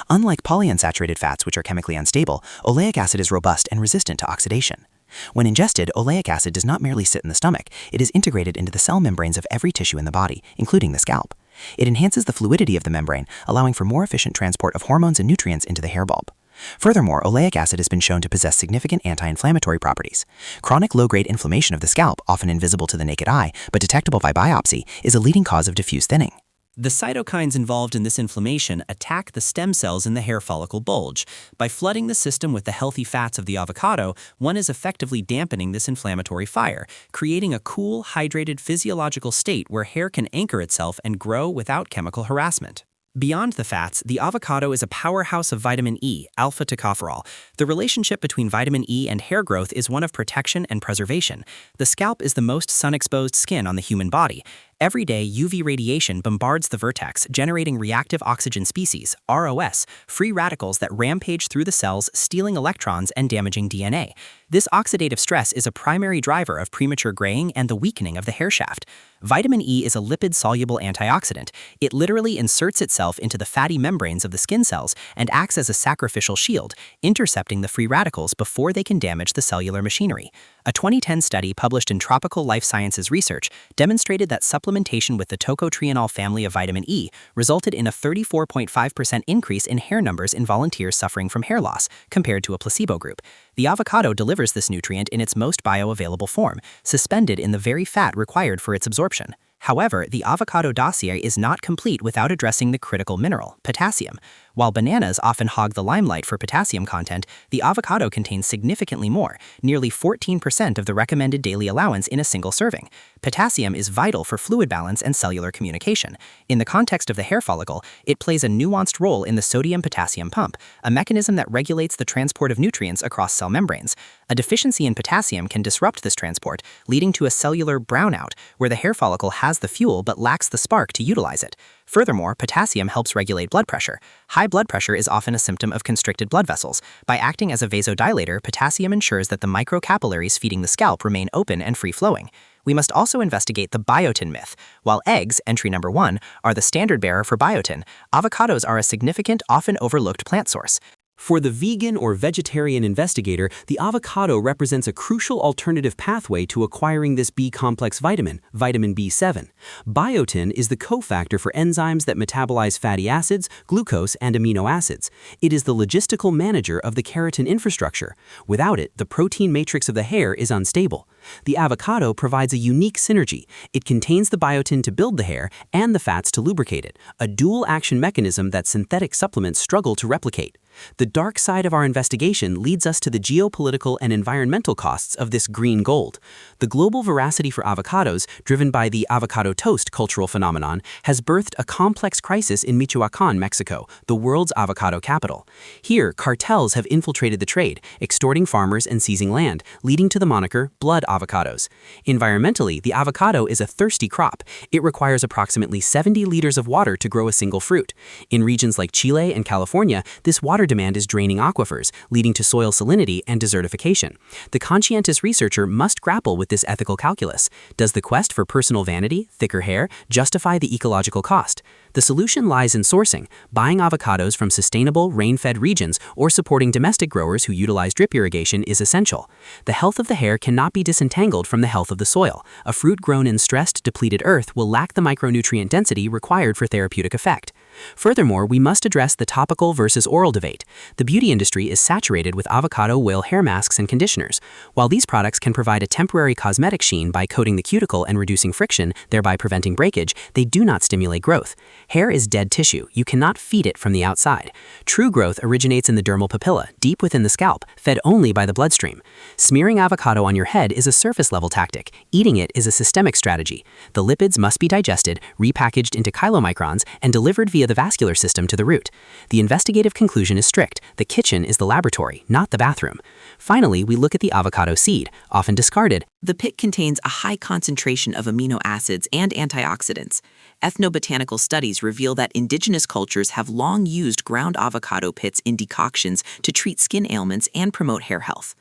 Unlike polyunsaturated fats, which are chemically unstable, oleic acid is robust and resistant to oxidation. When ingested, oleic acid does not merely sit in the stomach, it is integrated into the cell membranes of every tissue in the body, including the scalp. It enhances the fluidity of the membrane, allowing for more efficient transport of hormones and nutrients into the hair bulb. Furthermore, oleic acid has been shown to possess significant anti-inflammatory properties. Chronic low-grade inflammation of the scalp, often invisible to the naked eye but detectable by biopsy, is a leading cause of diffuse thinning. The cytokines involved in this inflammation attack the stem cells in the hair follicle bulge. By flooding the system with the healthy fats of the avocado, one is effectively dampening this inflammatory fire, creating a cool, hydrated physiological state where hair can anchor itself and grow without chemical harassment. Beyond the fats, the avocado is a powerhouse of vitamin E, alpha-tocopherol. The relationship between vitamin E and hair growth is one of protection and preservation. The scalp is the most sun-exposed skin on the human body. Every day, UV radiation bombards the vertex, generating reactive oxygen species, ROS, free radicals that rampage through the cells, stealing electrons and damaging DNA. This oxidative stress is a primary driver of premature graying and the weakening of the hair shaft. Vitamin E is a lipid-soluble antioxidant. It literally inserts itself into the fatty membranes of the skin cells and acts as a sacrificial shield, intercepting the free radicals before they can damage the cellular machinery. A 2010 study published in Tropical Life Sciences Research demonstrated that supplementation with the tocotrienol family of vitamin E resulted in a 34.5% increase in hair numbers in volunteers suffering from hair loss, compared to a placebo group. The avocado delivers this nutrient in its most bioavailable form, suspended in the very fat required for its absorption. However, the avocado dossier is not complete without addressing the critical mineral, potassium. While bananas often hog the limelight for potassium content, the avocado contains significantly more, nearly 14% of the recommended daily allowance in a single serving. Potassium is vital for fluid balance and cellular communication. In the context of the hair follicle, it plays a nuanced role in the sodium-potassium pump, a mechanism that regulates the transport of nutrients across cell membranes. A deficiency in potassium can disrupt this transport, leading to a cellular brownout, where the hair follicle has the fuel but lacks the spark to utilize it. Furthermore, potassium helps regulate blood pressure. High blood pressure is often a symptom of constricted blood vessels. By acting as a vasodilator, potassium ensures that the microcapillaries feeding the scalp remain open and free-flowing. We must also investigate the biotin myth. While eggs, entry number 1, are the standard bearer for biotin, avocados are a significant, often overlooked plant source. For the vegan or vegetarian investigator, the avocado represents a crucial alternative pathway to acquiring this B-complex vitamin, vitamin B7. Biotin is the cofactor for enzymes that metabolize fatty acids, glucose, and amino acids. It is the logistical manager of the keratin infrastructure. Without it, the protein matrix of the hair is unstable. The avocado provides a unique synergy. It contains the biotin to build the hair and the fats to lubricate it, a dual-action mechanism that synthetic supplements struggle to replicate. The dark side of our investigation leads us to the geopolitical and environmental costs of this green gold. The global voracity for avocados, driven by the avocado toast cultural phenomenon, has birthed a complex crisis in Michoacán, Mexico, the world's avocado capital. Here, cartels have infiltrated the trade, extorting farmers and seizing land, leading to the moniker blood avocados. Environmentally, the avocado is a thirsty crop. It requires approximately 70 liters of water to grow a single fruit. In regions like Chile and California, this water demand is draining aquifers, leading to soil salinity and desertification. The conscientious researcher must grapple with this ethical calculus. Does the quest for personal vanity, thicker hair, justify the ecological cost? The solution lies in sourcing, buying avocados from sustainable, rain-fed regions, or supporting domestic growers who utilize drip irrigation is essential. The health of the hair cannot be disentangled from the health of the soil. A fruit grown in stressed, depleted earth will lack the micronutrient density required for therapeutic effect. Furthermore, we must address the topical versus oral debate. The beauty industry is saturated with avocado oil hair masks and conditioners. While these products can provide a temporary cosmetic sheen by coating the cuticle and reducing friction, thereby preventing breakage, they do not stimulate growth. Hair is dead tissue. You cannot feed it from the outside. True growth originates in the dermal papilla, deep within the scalp, fed only by the bloodstream. Smearing avocado on your head is a surface-level tactic. Eating it is a systemic strategy. The lipids must be digested, repackaged into chylomicrons, and delivered via the vascular system to the root. The investigative conclusion is strict. The kitchen is the laboratory, not the bathroom. Finally, we look at the avocado seed, often discarded. The pit contains a high concentration of amino acids and antioxidants. Ethnobotanical studies reveal that indigenous cultures have long used ground avocado pits in decoctions to treat skin ailments and promote hair health.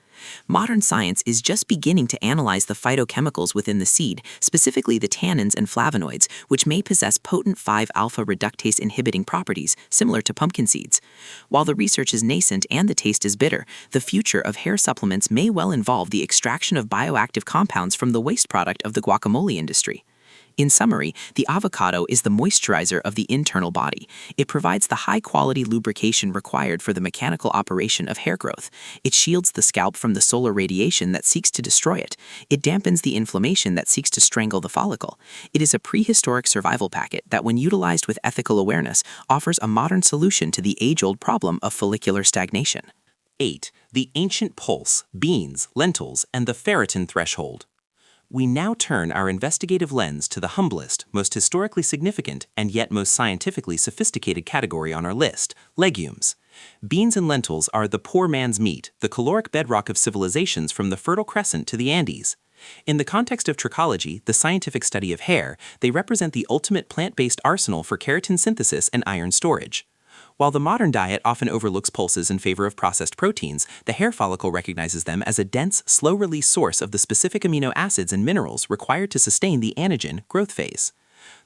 Modern science is just beginning to analyze the phytochemicals within the seed, specifically the tannins and flavonoids, which may possess potent 5-alpha reductase inhibiting properties similar to pumpkin seeds. While the research is nascent and the taste is bitter, the future of hair supplements may well involve the extraction of bioactive compounds from the waste product of the guacamole industry. In summary, the avocado is the moisturizer of the internal body. It provides the high-quality lubrication required for the mechanical operation of hair growth. It shields the scalp from the solar radiation that seeks to destroy it. It dampens the inflammation that seeks to strangle the follicle. It is a prehistoric survival packet that, when utilized with ethical awareness, offers a modern solution to the age-old problem of follicular stagnation. 8. The ancient pulse, beans, lentils, and the ferritin threshold. We now turn our investigative lens to the humblest, most historically significant, and yet most scientifically sophisticated category on our list, legumes. Beans and lentils are the poor man's meat, the caloric bedrock of civilizations from the Fertile Crescent to the Andes. In the context of trichology, the scientific study of hair, they represent the ultimate plant-based arsenal for keratin synthesis and iron storage. While the modern diet often overlooks pulses in favor of processed proteins, the hair follicle recognizes them as a dense, slow-release source of the specific amino acids and minerals required to sustain the anagen growth phase.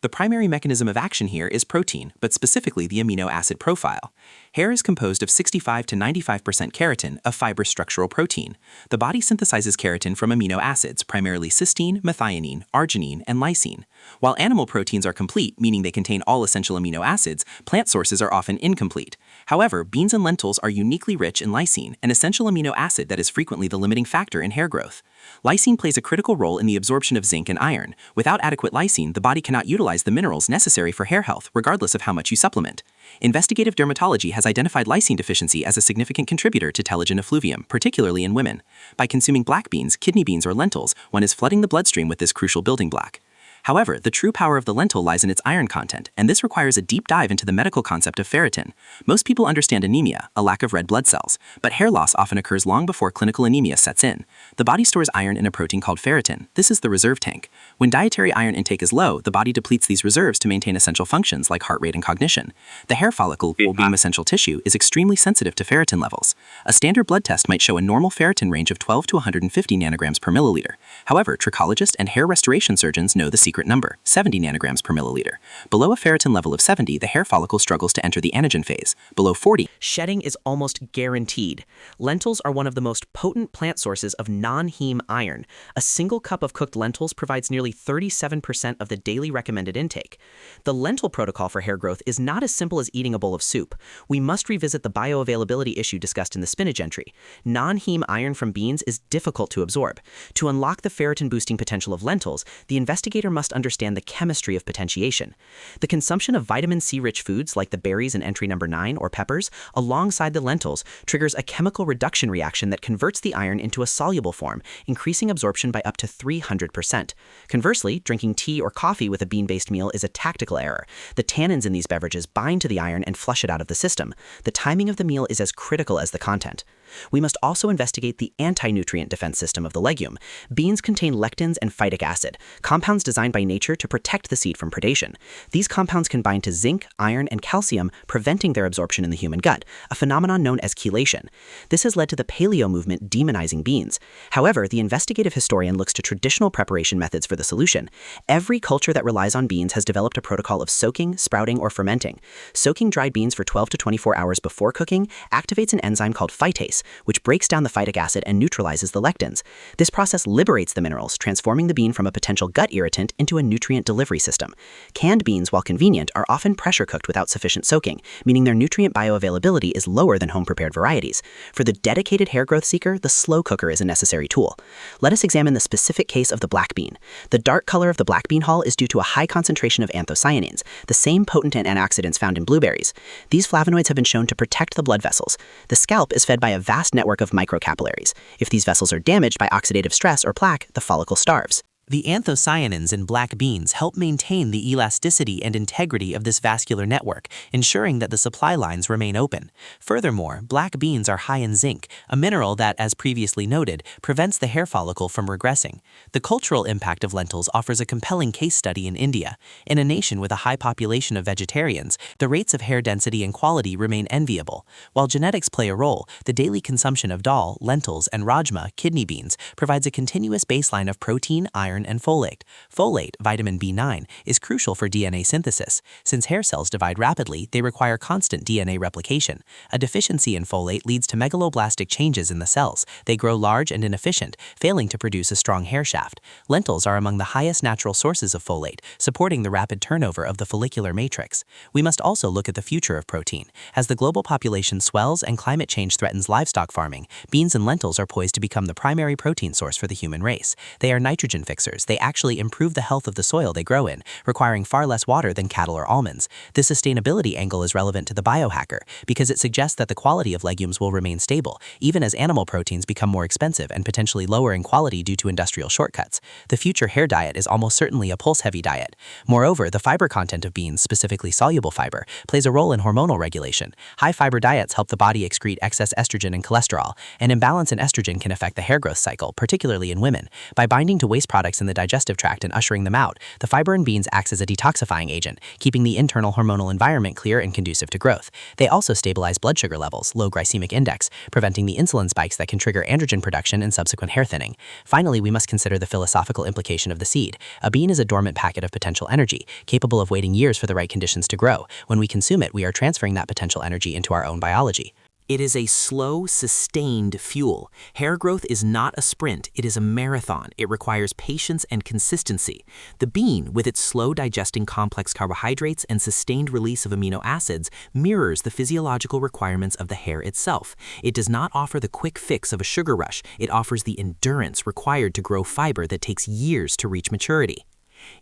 The primary mechanism of action here is protein, but specifically the amino acid profile. Hair is composed of 65 to 95% keratin, a fibrous structural protein. The body synthesizes keratin from amino acids, primarily cysteine, methionine, arginine, and lysine. While animal proteins are complete, meaning they contain all essential amino acids, plant sources are often incomplete. However, beans and lentils are uniquely rich in lysine, an essential amino acid that is frequently the limiting factor in hair growth. Lysine plays a critical role in the absorption of zinc and iron. Without adequate lysine, the body cannot utilize the minerals necessary for hair health, regardless of how much you supplement. Investigative dermatology has identified lysine deficiency as a significant contributor to telogen effluvium, particularly in women. By consuming black beans, kidney beans, or lentils, one is flooding the bloodstream with this crucial building block. However, the true power of the lentil lies in its iron content, and this requires a deep dive into the medical concept of ferritin. Most people understand anemia, a lack of red blood cells, but hair loss often occurs long before clinical anemia sets in. The body stores iron in a protein called ferritin. This is the reserve tank. When dietary iron intake is low, the body depletes these reserves to maintain essential functions like heart rate and cognition. The hair follicle, being essential tissue, is extremely sensitive to ferritin levels. A standard blood test might show a normal ferritin range of 12 to 150 nanograms per milliliter. However, trichologists and hair restoration surgeons know the secret secret number, 70 nanograms per milliliter. Below a ferritin level of 70, the hair follicle struggles to enter the anagen phase. Below 40, shedding is almost guaranteed. Lentils are one of the most potent plant sources of non-heme iron. A single cup of cooked lentils provides nearly 37% of the daily recommended intake. The lentil protocol for hair growth is not as simple as eating a bowl of soup. We must revisit the bioavailability issue discussed in the spinach entry. Non-heme iron from beans is difficult to absorb. To unlock the ferritin-boosting potential of lentils, the investigator must understand the chemistry of potentiation. The consumption of vitamin C-rich foods like the berries in entry number 9 or peppers, alongside the lentils, triggers a chemical reduction reaction that converts the iron into a soluble form, increasing absorption by up to 300%. Conversely, drinking tea or coffee with a bean-based meal is a tactical error. The tannins in these beverages bind to the iron and flush it out of the system. The timing of the meal is as critical as the content. We must also investigate the anti-nutrient defense system of the legume. Beans contain lectins and phytic acid, compounds designed by nature to protect the seed from predation. These compounds can bind to zinc, iron, and calcium, preventing their absorption in the human gut, a phenomenon known as chelation. This has led to the paleo movement demonizing beans. However, the investigative historian looks to traditional preparation methods for the solution. Every culture that relies on beans has developed a protocol of soaking, sprouting, or fermenting. Soaking dried beans for 12 to 24 hours before cooking activates an enzyme called phytase, which breaks down the phytic acid and neutralizes the lectins. This process liberates the minerals, transforming the bean from a potential gut irritant into a nutrient delivery system. Canned beans, while convenient, are often pressure cooked without sufficient soaking, meaning their nutrient bioavailability is lower than home-prepared varieties. For the dedicated hair growth seeker, the slow cooker is a necessary tool. Let us examine the specific case of the black bean. The dark color of the black bean hull is due to a high concentration of anthocyanins, the same potent antioxidants found in blueberries. These flavonoids have been shown to protect the blood vessels. The scalp is fed by a vast network of microcapillaries. If these vessels are damaged by oxidative stress or plaque, the follicle starves. The anthocyanins in black beans help maintain the elasticity and integrity of this vascular network, ensuring that the supply lines remain open. Furthermore, black beans are high in zinc, a mineral that, as previously noted, prevents the hair follicle from regressing. The cultural impact of lentils offers a compelling case study in India. In a nation with a high population of vegetarians, the rates of hair density and quality remain enviable. While genetics play a role, the daily consumption of dal, lentils, and rajma, kidney beans, provides a continuous baseline of protein, iron, and folate. Folate, vitamin B9, is crucial for DNA synthesis. Since hair cells divide rapidly, they require constant DNA replication. A deficiency in folate leads to megaloblastic changes in the cells. They grow large and inefficient, failing to produce a strong hair shaft. Lentils are among the highest natural sources of folate, supporting the rapid turnover of the follicular matrix. We must also look at the future of protein. As the global population swells and climate change threatens livestock farming, beans and lentils are poised to become the primary protein source for the human race. They are nitrogen fixers. They actually improve the health of the soil they grow in, requiring far less water than cattle or almonds. This sustainability angle is relevant to the biohacker because it suggests that the quality of legumes will remain stable, even as animal proteins become more expensive and potentially lower in quality due to industrial shortcuts. The future hair diet is almost certainly a pulse-heavy diet. Moreover, the fiber content of beans, specifically soluble fiber, plays a role in hormonal regulation. High-fiber diets help the body excrete excess estrogen and cholesterol. An imbalance in estrogen can affect the hair growth cycle, particularly in women. By binding to waste products in the digestive tract and ushering them out, the fiber in beans acts as a detoxifying agent, keeping the internal hormonal environment clear and conducive to growth. They also stabilize blood sugar levels, low glycemic index, preventing the insulin spikes that can trigger androgen production and subsequent hair thinning. Finally, we must consider the philosophical implication of the seed. A bean is a dormant packet of potential energy, capable of waiting years for the right conditions to grow. When we consume it, we are transferring that potential energy into our own biology. It is a slow, sustained fuel. Hair growth is not a sprint, it is a marathon. It requires patience and consistency. The bean, with its slow digesting complex carbohydrates and sustained release of amino acids, mirrors the physiological requirements of the hair itself. It does not offer the quick fix of a sugar rush. It offers the endurance required to grow fiber that takes years to reach maturity.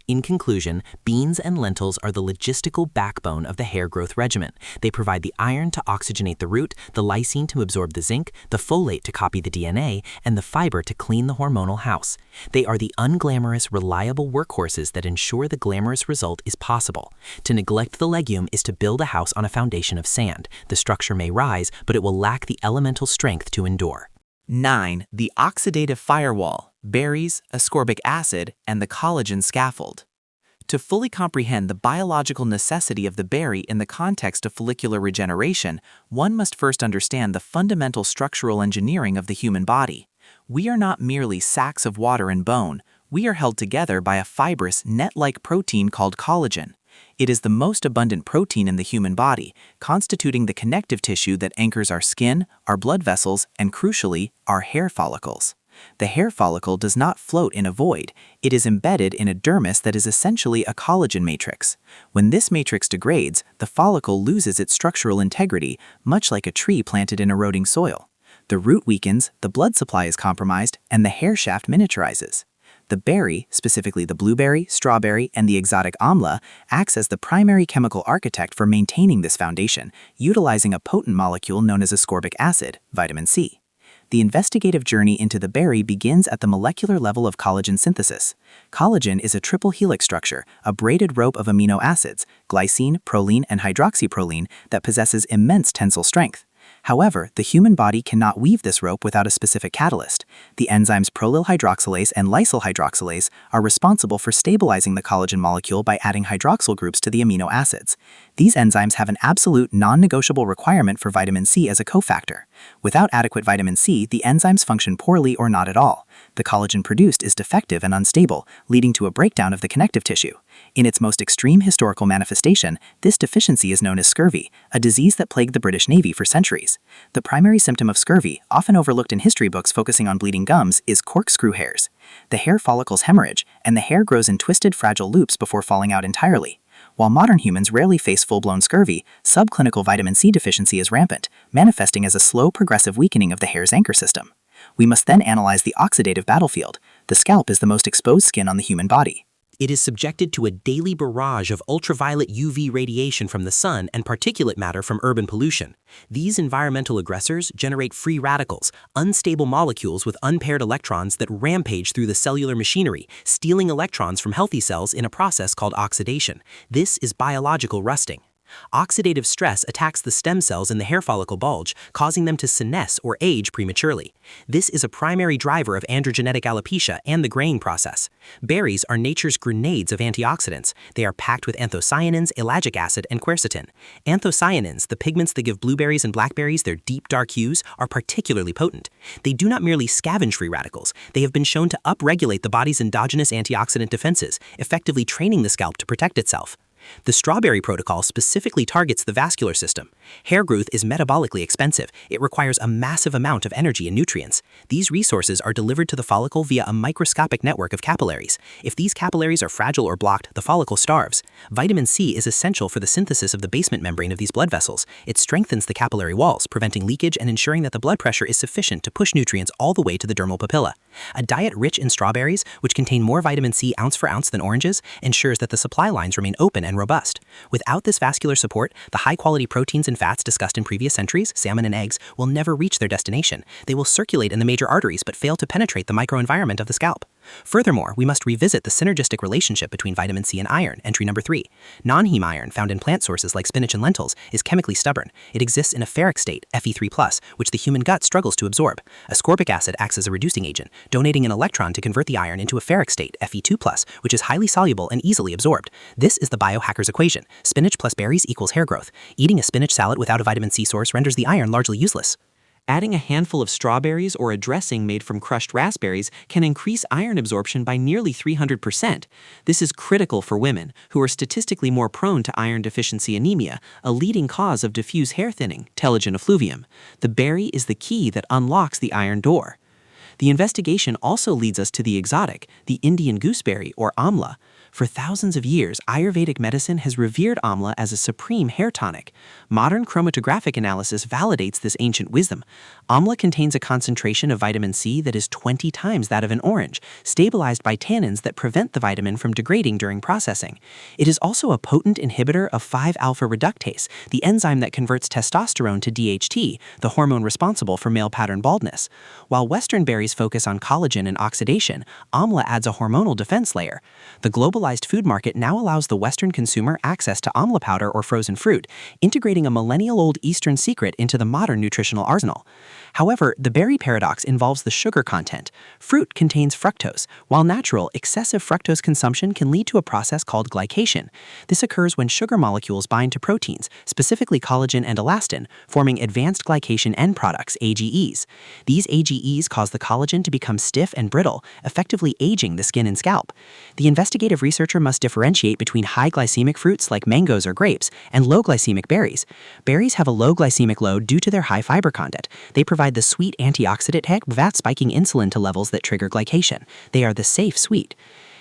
In conclusion, beans and lentils are the logistical backbone of the hair growth regimen. They provide the iron to oxygenate the root, the lysine to absorb the zinc, the folate to copy the DNA, and the fiber to clean the hormonal house. They are the unglamorous, reliable workhorses that ensure the glamorous result is possible. To neglect the legume is to build a house on a foundation of sand. The structure may rise, but it will lack the elemental strength to endure. 9. The oxidative firewall, berries, ascorbic acid, and the collagen scaffold. To fully comprehend the biological necessity of the berry in the context of follicular regeneration, one must first understand the fundamental structural engineering of the human body. We are not merely sacks of water and bone. We are held together by a fibrous, net-like protein called collagen. It is the most abundant protein in the human body, constituting the connective tissue that anchors our skin, our blood vessels, and crucially, our hair follicles. The hair follicle does not float in a void. It is embedded in a dermis that is essentially a collagen matrix. When this matrix degrades, the follicle loses its structural integrity, much like a tree planted in eroding soil. The root weakens, the blood supply is compromised, and the hair shaft miniaturizes. The berry, specifically the blueberry, strawberry, and the exotic amla, acts as the primary chemical architect for maintaining this foundation, utilizing a potent molecule known as ascorbic acid, vitamin C. The investigative journey into the berry begins at the molecular level of collagen synthesis. Collagen is a triple helix structure, a braided rope of amino acids, glycine, proline, and hydroxyproline, that possesses immense tensile strength. However, the human body cannot weave this rope without a specific catalyst. The enzymes prolyl hydroxylase and lysyl hydroxylase are responsible for stabilizing the collagen molecule by adding hydroxyl groups to the amino acids. These enzymes have an absolute non-negotiable requirement for vitamin C as a cofactor. Without adequate vitamin C, the enzymes function poorly or not at all. The collagen produced is defective and unstable, leading to a breakdown of the connective tissue. In its most extreme historical manifestation, this deficiency is known as scurvy, a disease that plagued the British Navy for centuries. The primary symptom of scurvy, often overlooked in history books focusing on bleeding gums, is corkscrew hairs. The hair follicles hemorrhage, and the hair grows in twisted, fragile loops before falling out entirely. While modern humans rarely face full-blown scurvy, subclinical vitamin C deficiency is rampant, manifesting as a slow, progressive weakening of the hair's anchor system. We must then analyze the oxidative battlefield. The scalp is the most exposed skin on the human body. It is subjected to a daily barrage of ultraviolet UV radiation from the sun and particulate matter from urban pollution. These environmental aggressors generate free radicals, unstable molecules with unpaired electrons that rampage through the cellular machinery, stealing electrons from healthy cells in a process called oxidation. This is biological rusting. Oxidative stress attacks the stem cells in the hair follicle bulge, causing them to senesce or age prematurely. This is a primary driver of androgenetic alopecia and the graying process. Berries are nature's grenades of antioxidants. They are packed with anthocyanins, ellagic acid, and quercetin. Anthocyanins, the pigments that give blueberries and blackberries their deep dark hues, are particularly potent. They do not merely scavenge free radicals. They have been shown to upregulate the body's endogenous antioxidant defenses, effectively training the scalp to protect itself. The strawberry protocol specifically targets the vascular system. Hair growth is metabolically expensive. It requires a massive amount of energy and nutrients. These resources are delivered to the follicle via a microscopic network of capillaries. If these capillaries are fragile or blocked, the follicle starves. Vitamin C is essential for the synthesis of the basement membrane of these blood vessels. It strengthens the capillary walls, preventing leakage and ensuring that the blood pressure is sufficient to push nutrients all the way to the dermal papilla. A diet rich in strawberries, which contain more vitamin C ounce for ounce than oranges, ensures that the supply lines remain open and robust. Without this vascular support, the high-quality proteins and fats discussed in previous centuries, salmon and eggs, will never reach their destination. They will circulate in the major arteries but fail to penetrate the microenvironment of the scalp. Furthermore, we must revisit the synergistic relationship between vitamin C and iron, entry number 3. Non-heme iron, found in plant sources like spinach and lentils, is chemically stubborn. It exists in a ferric state, Fe3+, which the human gut struggles to absorb. Ascorbic acid acts as a reducing agent, donating an electron to convert the iron into a ferric state, Fe2+, which is highly soluble and easily absorbed. This is the biohacker's equation. Spinach plus berries equals hair growth. Eating a spinach salad without a vitamin C source renders the iron largely useless. Adding a handful of strawberries or a dressing made from crushed raspberries can increase iron absorption by nearly 300%. This is critical for women, who are statistically more prone to iron deficiency anemia, a leading cause of diffuse hair thinning, telogen effluvium. The berry is the key that unlocks the iron door. The investigation also leads us to the exotic, the Indian gooseberry or amla. For thousands of years, Ayurvedic medicine has revered amla as a supreme hair tonic. Modern chromatographic analysis validates this ancient wisdom. Amla contains a concentration of vitamin C that is 20 times that of an orange, stabilized by tannins that prevent the vitamin from degrading during processing. It is also a potent inhibitor of 5-alpha reductase, the enzyme that converts testosterone to DHT, the hormone responsible for male pattern baldness. While Western berries focus on collagen and oxidation, amla adds a hormonal defense layer. The globalized food market now allows the Western consumer access to amla powder or frozen fruit, integrating a millennial-old Eastern secret into the modern nutritional arsenal. However, the berry paradox involves the sugar content. Fruit contains fructose. While natural, excessive fructose consumption can lead to a process called glycation. This occurs when sugar molecules bind to proteins, specifically collagen and elastin, forming advanced glycation end products, AGEs. These AGEs cause the collagen collagen to become stiff and brittle, effectively aging the skin and scalp. The investigative researcher must differentiate between high glycemic fruits like mangoes or grapes and low glycemic berries. Berries have a low glycemic load due to their high fiber content. They provide the sweet antioxidant hit without spiking insulin to levels that trigger glycation. They are the safe sweet.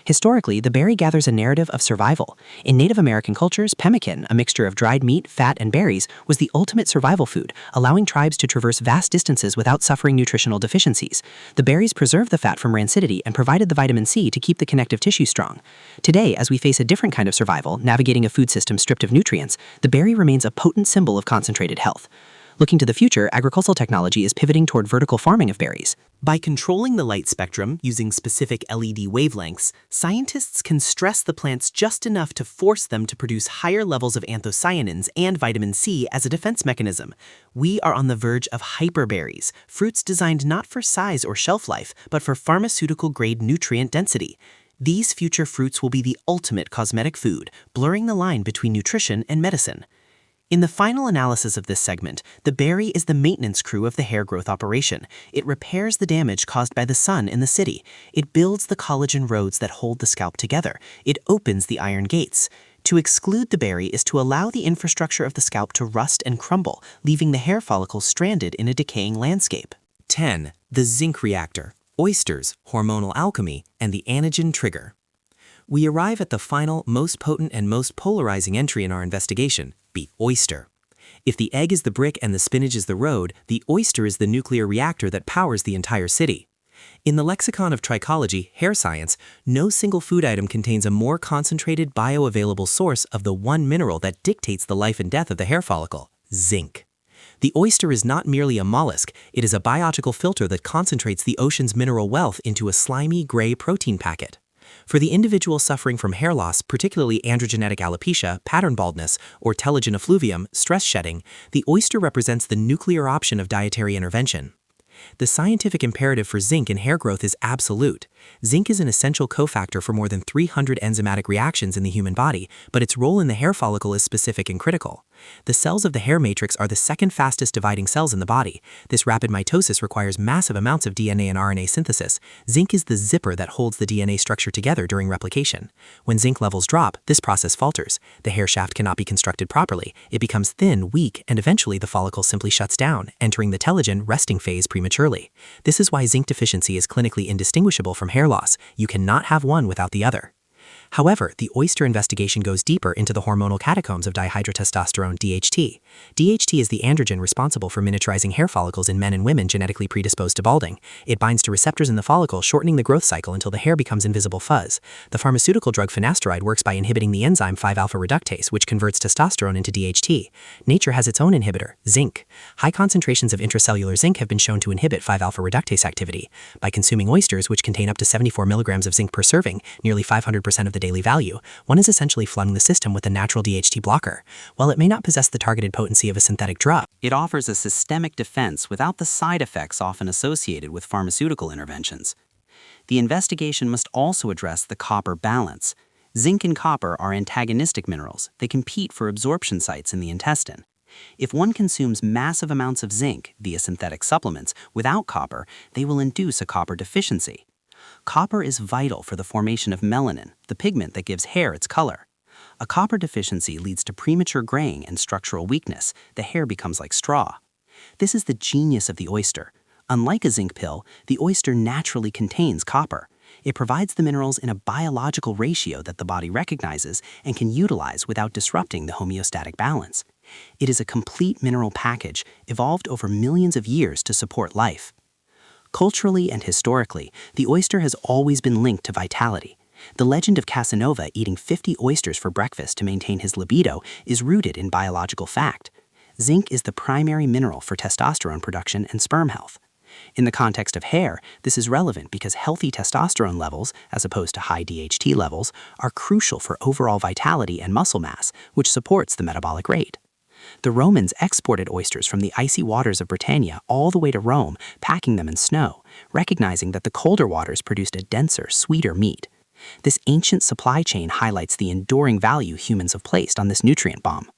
Historically, the berry gathers a narrative of survival. In Native American cultures, pemmican, a mixture of dried meat, fat, and berries, was the ultimate survival food, allowing tribes to traverse vast distances without suffering nutritional deficiencies. The berries preserved the fat from rancidity and provided the vitamin C to keep the connective tissue strong. Today, as we face a different kind of survival, navigating a food system stripped of nutrients, the berry remains a potent symbol of concentrated health. Looking to the future, agricultural technology is pivoting toward vertical farming of berries. By controlling the light spectrum using specific LED wavelengths, scientists can stress the plants just enough to force them to produce higher levels of anthocyanins and vitamin C as a defense mechanism. We are on the verge of hyperberries, fruits designed not for size or shelf life, but for pharmaceutical-grade nutrient density. These future fruits will be the ultimate cosmetic food, blurring the line between nutrition and medicine. In the final analysis of this segment, the berry is the maintenance crew of the hair growth operation. It repairs the damage caused by the sun in the city. It builds the collagen roads that hold the scalp together. It opens the iron gates. To exclude the berry is to allow the infrastructure of the scalp to rust and crumble, leaving the hair follicles stranded in a decaying landscape. 10. The zinc reactor, oysters, hormonal alchemy, and the anagen trigger. We arrive at the final, most potent and most polarizing entry in our investigation, the oyster. If the egg is the brick and the spinach is the road, the oyster is the nuclear reactor that powers the entire city. In the lexicon of trichology, hair science, no single food item contains a more concentrated bioavailable source of the one mineral that dictates the life and death of the hair follicle, zinc. The oyster is not merely a mollusk, it is a biological filter that concentrates the ocean's mineral wealth into a slimy gray protein packet. For the individual suffering from hair loss, particularly androgenetic alopecia, pattern baldness, or telogen effluvium, stress shedding, the oyster represents the nuclear option of dietary intervention. The scientific imperative for zinc in hair growth is absolute. Zinc is an essential cofactor for more than 300 enzymatic reactions in the human body, but its role in the hair follicle is specific and critical. The cells of the hair matrix are the second fastest dividing cells in the body. This rapid mitosis requires massive amounts of DNA and RNA synthesis. Zinc is the zipper that holds the DNA structure together during replication. When zinc levels drop, this process falters. The hair shaft cannot be constructed properly. It becomes thin, weak, and eventually the follicle simply shuts down, entering the telogen resting phase prematurely. This is why zinc deficiency is clinically indistinguishable from hair loss. You cannot have one without the other. However, the oyster investigation goes deeper into the hormonal catacombs of dihydrotestosterone DHT. DHT is the androgen responsible for miniaturizing hair follicles in men and women genetically predisposed to balding. It binds to receptors in the follicle, shortening the growth cycle until the hair becomes invisible fuzz. The pharmaceutical drug finasteride works by inhibiting the enzyme 5-alpha reductase, which converts testosterone into DHT. Nature has its own inhibitor, zinc. High concentrations of intracellular zinc have been shown to inhibit 5-alpha reductase activity. By consuming oysters, which contain up to 74 milligrams of zinc per serving, nearly 500% of the daily value, one is essentially flooding the system with a natural DHT blocker. While it may not possess the targeted potency of a synthetic drug, It offers a systemic defense without the side effects often associated with pharmaceutical interventions. The investigation must also address the copper balance. Zinc and copper are antagonistic minerals. They compete for absorption sites in the intestine. If one consumes massive amounts of zinc via synthetic supplements without copper, they will induce a copper deficiency. Copper is vital for the formation of melanin, the pigment that gives hair its color. A copper deficiency leads to premature graying and structural weakness. The hair becomes like straw. This is the genius of the oyster. Unlike a zinc pill, the oyster naturally contains copper. It provides the minerals in a biological ratio that the body recognizes and can utilize without disrupting the homeostatic balance. It is a complete mineral package evolved over millions of years to support life. Culturally and historically, the oyster has always been linked to vitality. The legend of Casanova eating 50 oysters for breakfast to maintain his libido is rooted in biological fact. Zinc is the primary mineral for testosterone production and sperm health. In the context of hair, this is relevant because healthy testosterone levels, as opposed to high DHT levels, are crucial for overall vitality and muscle mass, which supports the metabolic rate. The Romans exported oysters from the icy waters of Britannia all the way to Rome, packing them in snow, recognizing that the colder waters produced a denser, sweeter meat. This ancient supply chain highlights the enduring value humans have placed on this nutrient bomb.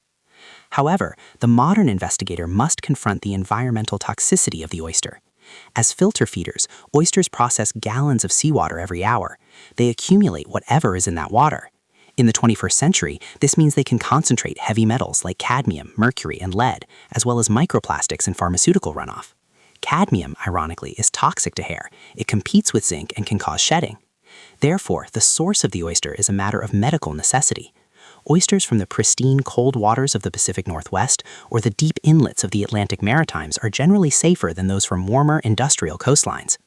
However, the modern investigator must confront the environmental toxicity of the oyster. As filter feeders, oysters process gallons of seawater every hour. They accumulate whatever is in that water. In the 21st century, this means they can concentrate heavy metals like cadmium, mercury, and lead, as well as microplastics and pharmaceutical runoff. Cadmium, ironically, is toxic to hair. It competes with zinc and can cause shedding. Therefore, the source of the oyster is a matter of medical necessity. Oysters from the pristine cold waters of the Pacific Northwest or the deep inlets of the Atlantic Maritimes are generally safer than those from warmer industrial coastlines.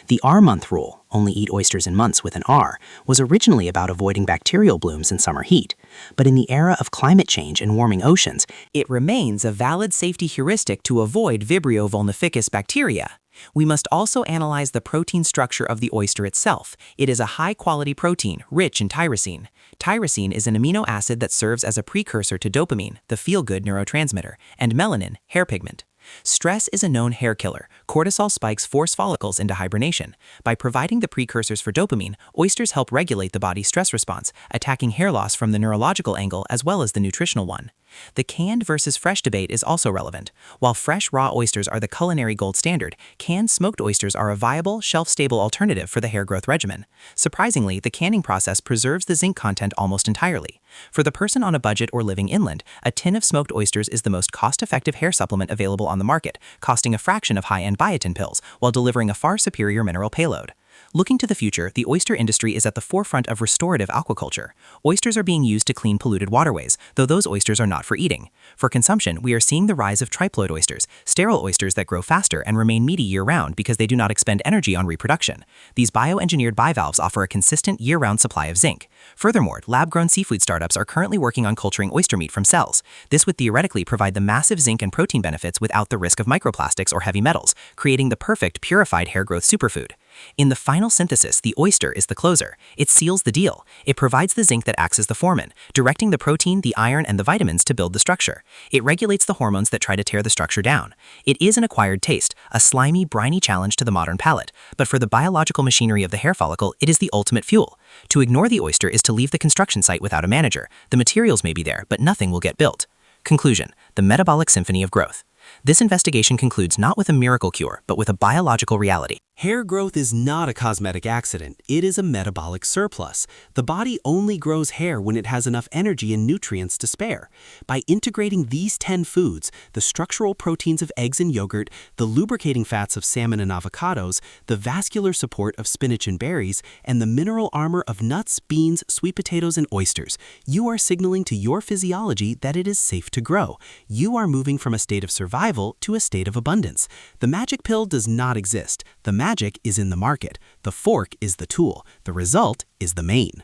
The R-month rule, only eat oysters in months with an R, was originally about avoiding bacterial blooms in summer heat. But in the era of climate change and warming oceans, it remains a valid safety heuristic to avoid Vibrio vulnificus bacteria. We must also analyze the protein structure of the oyster itself. It is a high-quality protein, rich in tyrosine. Tyrosine is an amino acid that serves as a precursor to dopamine, the feel-good neurotransmitter, and melanin, hair pigment. Stress is a known hair killer. Cortisol spikes force follicles into hibernation. By providing the precursors for dopamine, oysters help regulate the body's stress response, attacking hair loss from the neurological angle as well as the nutritional one. The canned versus fresh debate is also relevant. While fresh raw oysters are the culinary gold standard, canned smoked oysters are a viable, shelf-stable alternative for the hair growth regimen. Surprisingly, the canning process preserves the zinc content almost entirely. For the person on a budget or living inland, a tin of smoked oysters is the most cost-effective hair supplement available on the market, costing a fraction of high-end biotin pills, while delivering a far superior mineral payload. Looking to the future, the oyster industry is at the forefront of restorative aquaculture. Oysters are being used to clean polluted waterways, though those oysters are not for eating. For consumption, we are seeing the rise of triploid oysters, sterile oysters that grow faster and remain meaty year-round because they do not expend energy on reproduction. These bioengineered bivalves offer a consistent year-round supply of zinc. Furthermore, lab-grown seafood startups are currently working on culturing oyster meat from cells. This would theoretically provide the massive zinc and protein benefits without the risk of microplastics or heavy metals, creating the perfect purified hair growth superfood. In the final synthesis, the oyster is the closer. It seals the deal. It provides the zinc that acts as the foreman, directing the protein, the iron, and the vitamins to build the structure. It regulates the hormones that try to tear the structure down. It is an acquired taste, a slimy, briny challenge to the modern palate. But for the biological machinery of the hair follicle, it is the ultimate fuel. To ignore the oyster is to leave the construction site without a manager. The materials may be there, but nothing will get built. Conclusion: the metabolic symphony of growth. This investigation concludes not with a miracle cure, but with a biological reality. Hair growth is not a cosmetic accident, it is a metabolic surplus. The body only grows hair when it has enough energy and nutrients to spare. By integrating these 10 foods, the structural proteins of eggs and yogurt, the lubricating fats of salmon and avocados, the vascular support of spinach and berries, and the mineral armor of nuts, beans, sweet potatoes, and oysters, you are signaling to your physiology that it is safe to grow. You are moving from a state of survival to a state of abundance. The magic pill does not exist. The magic is in the market. The fork is the tool. The result is the main.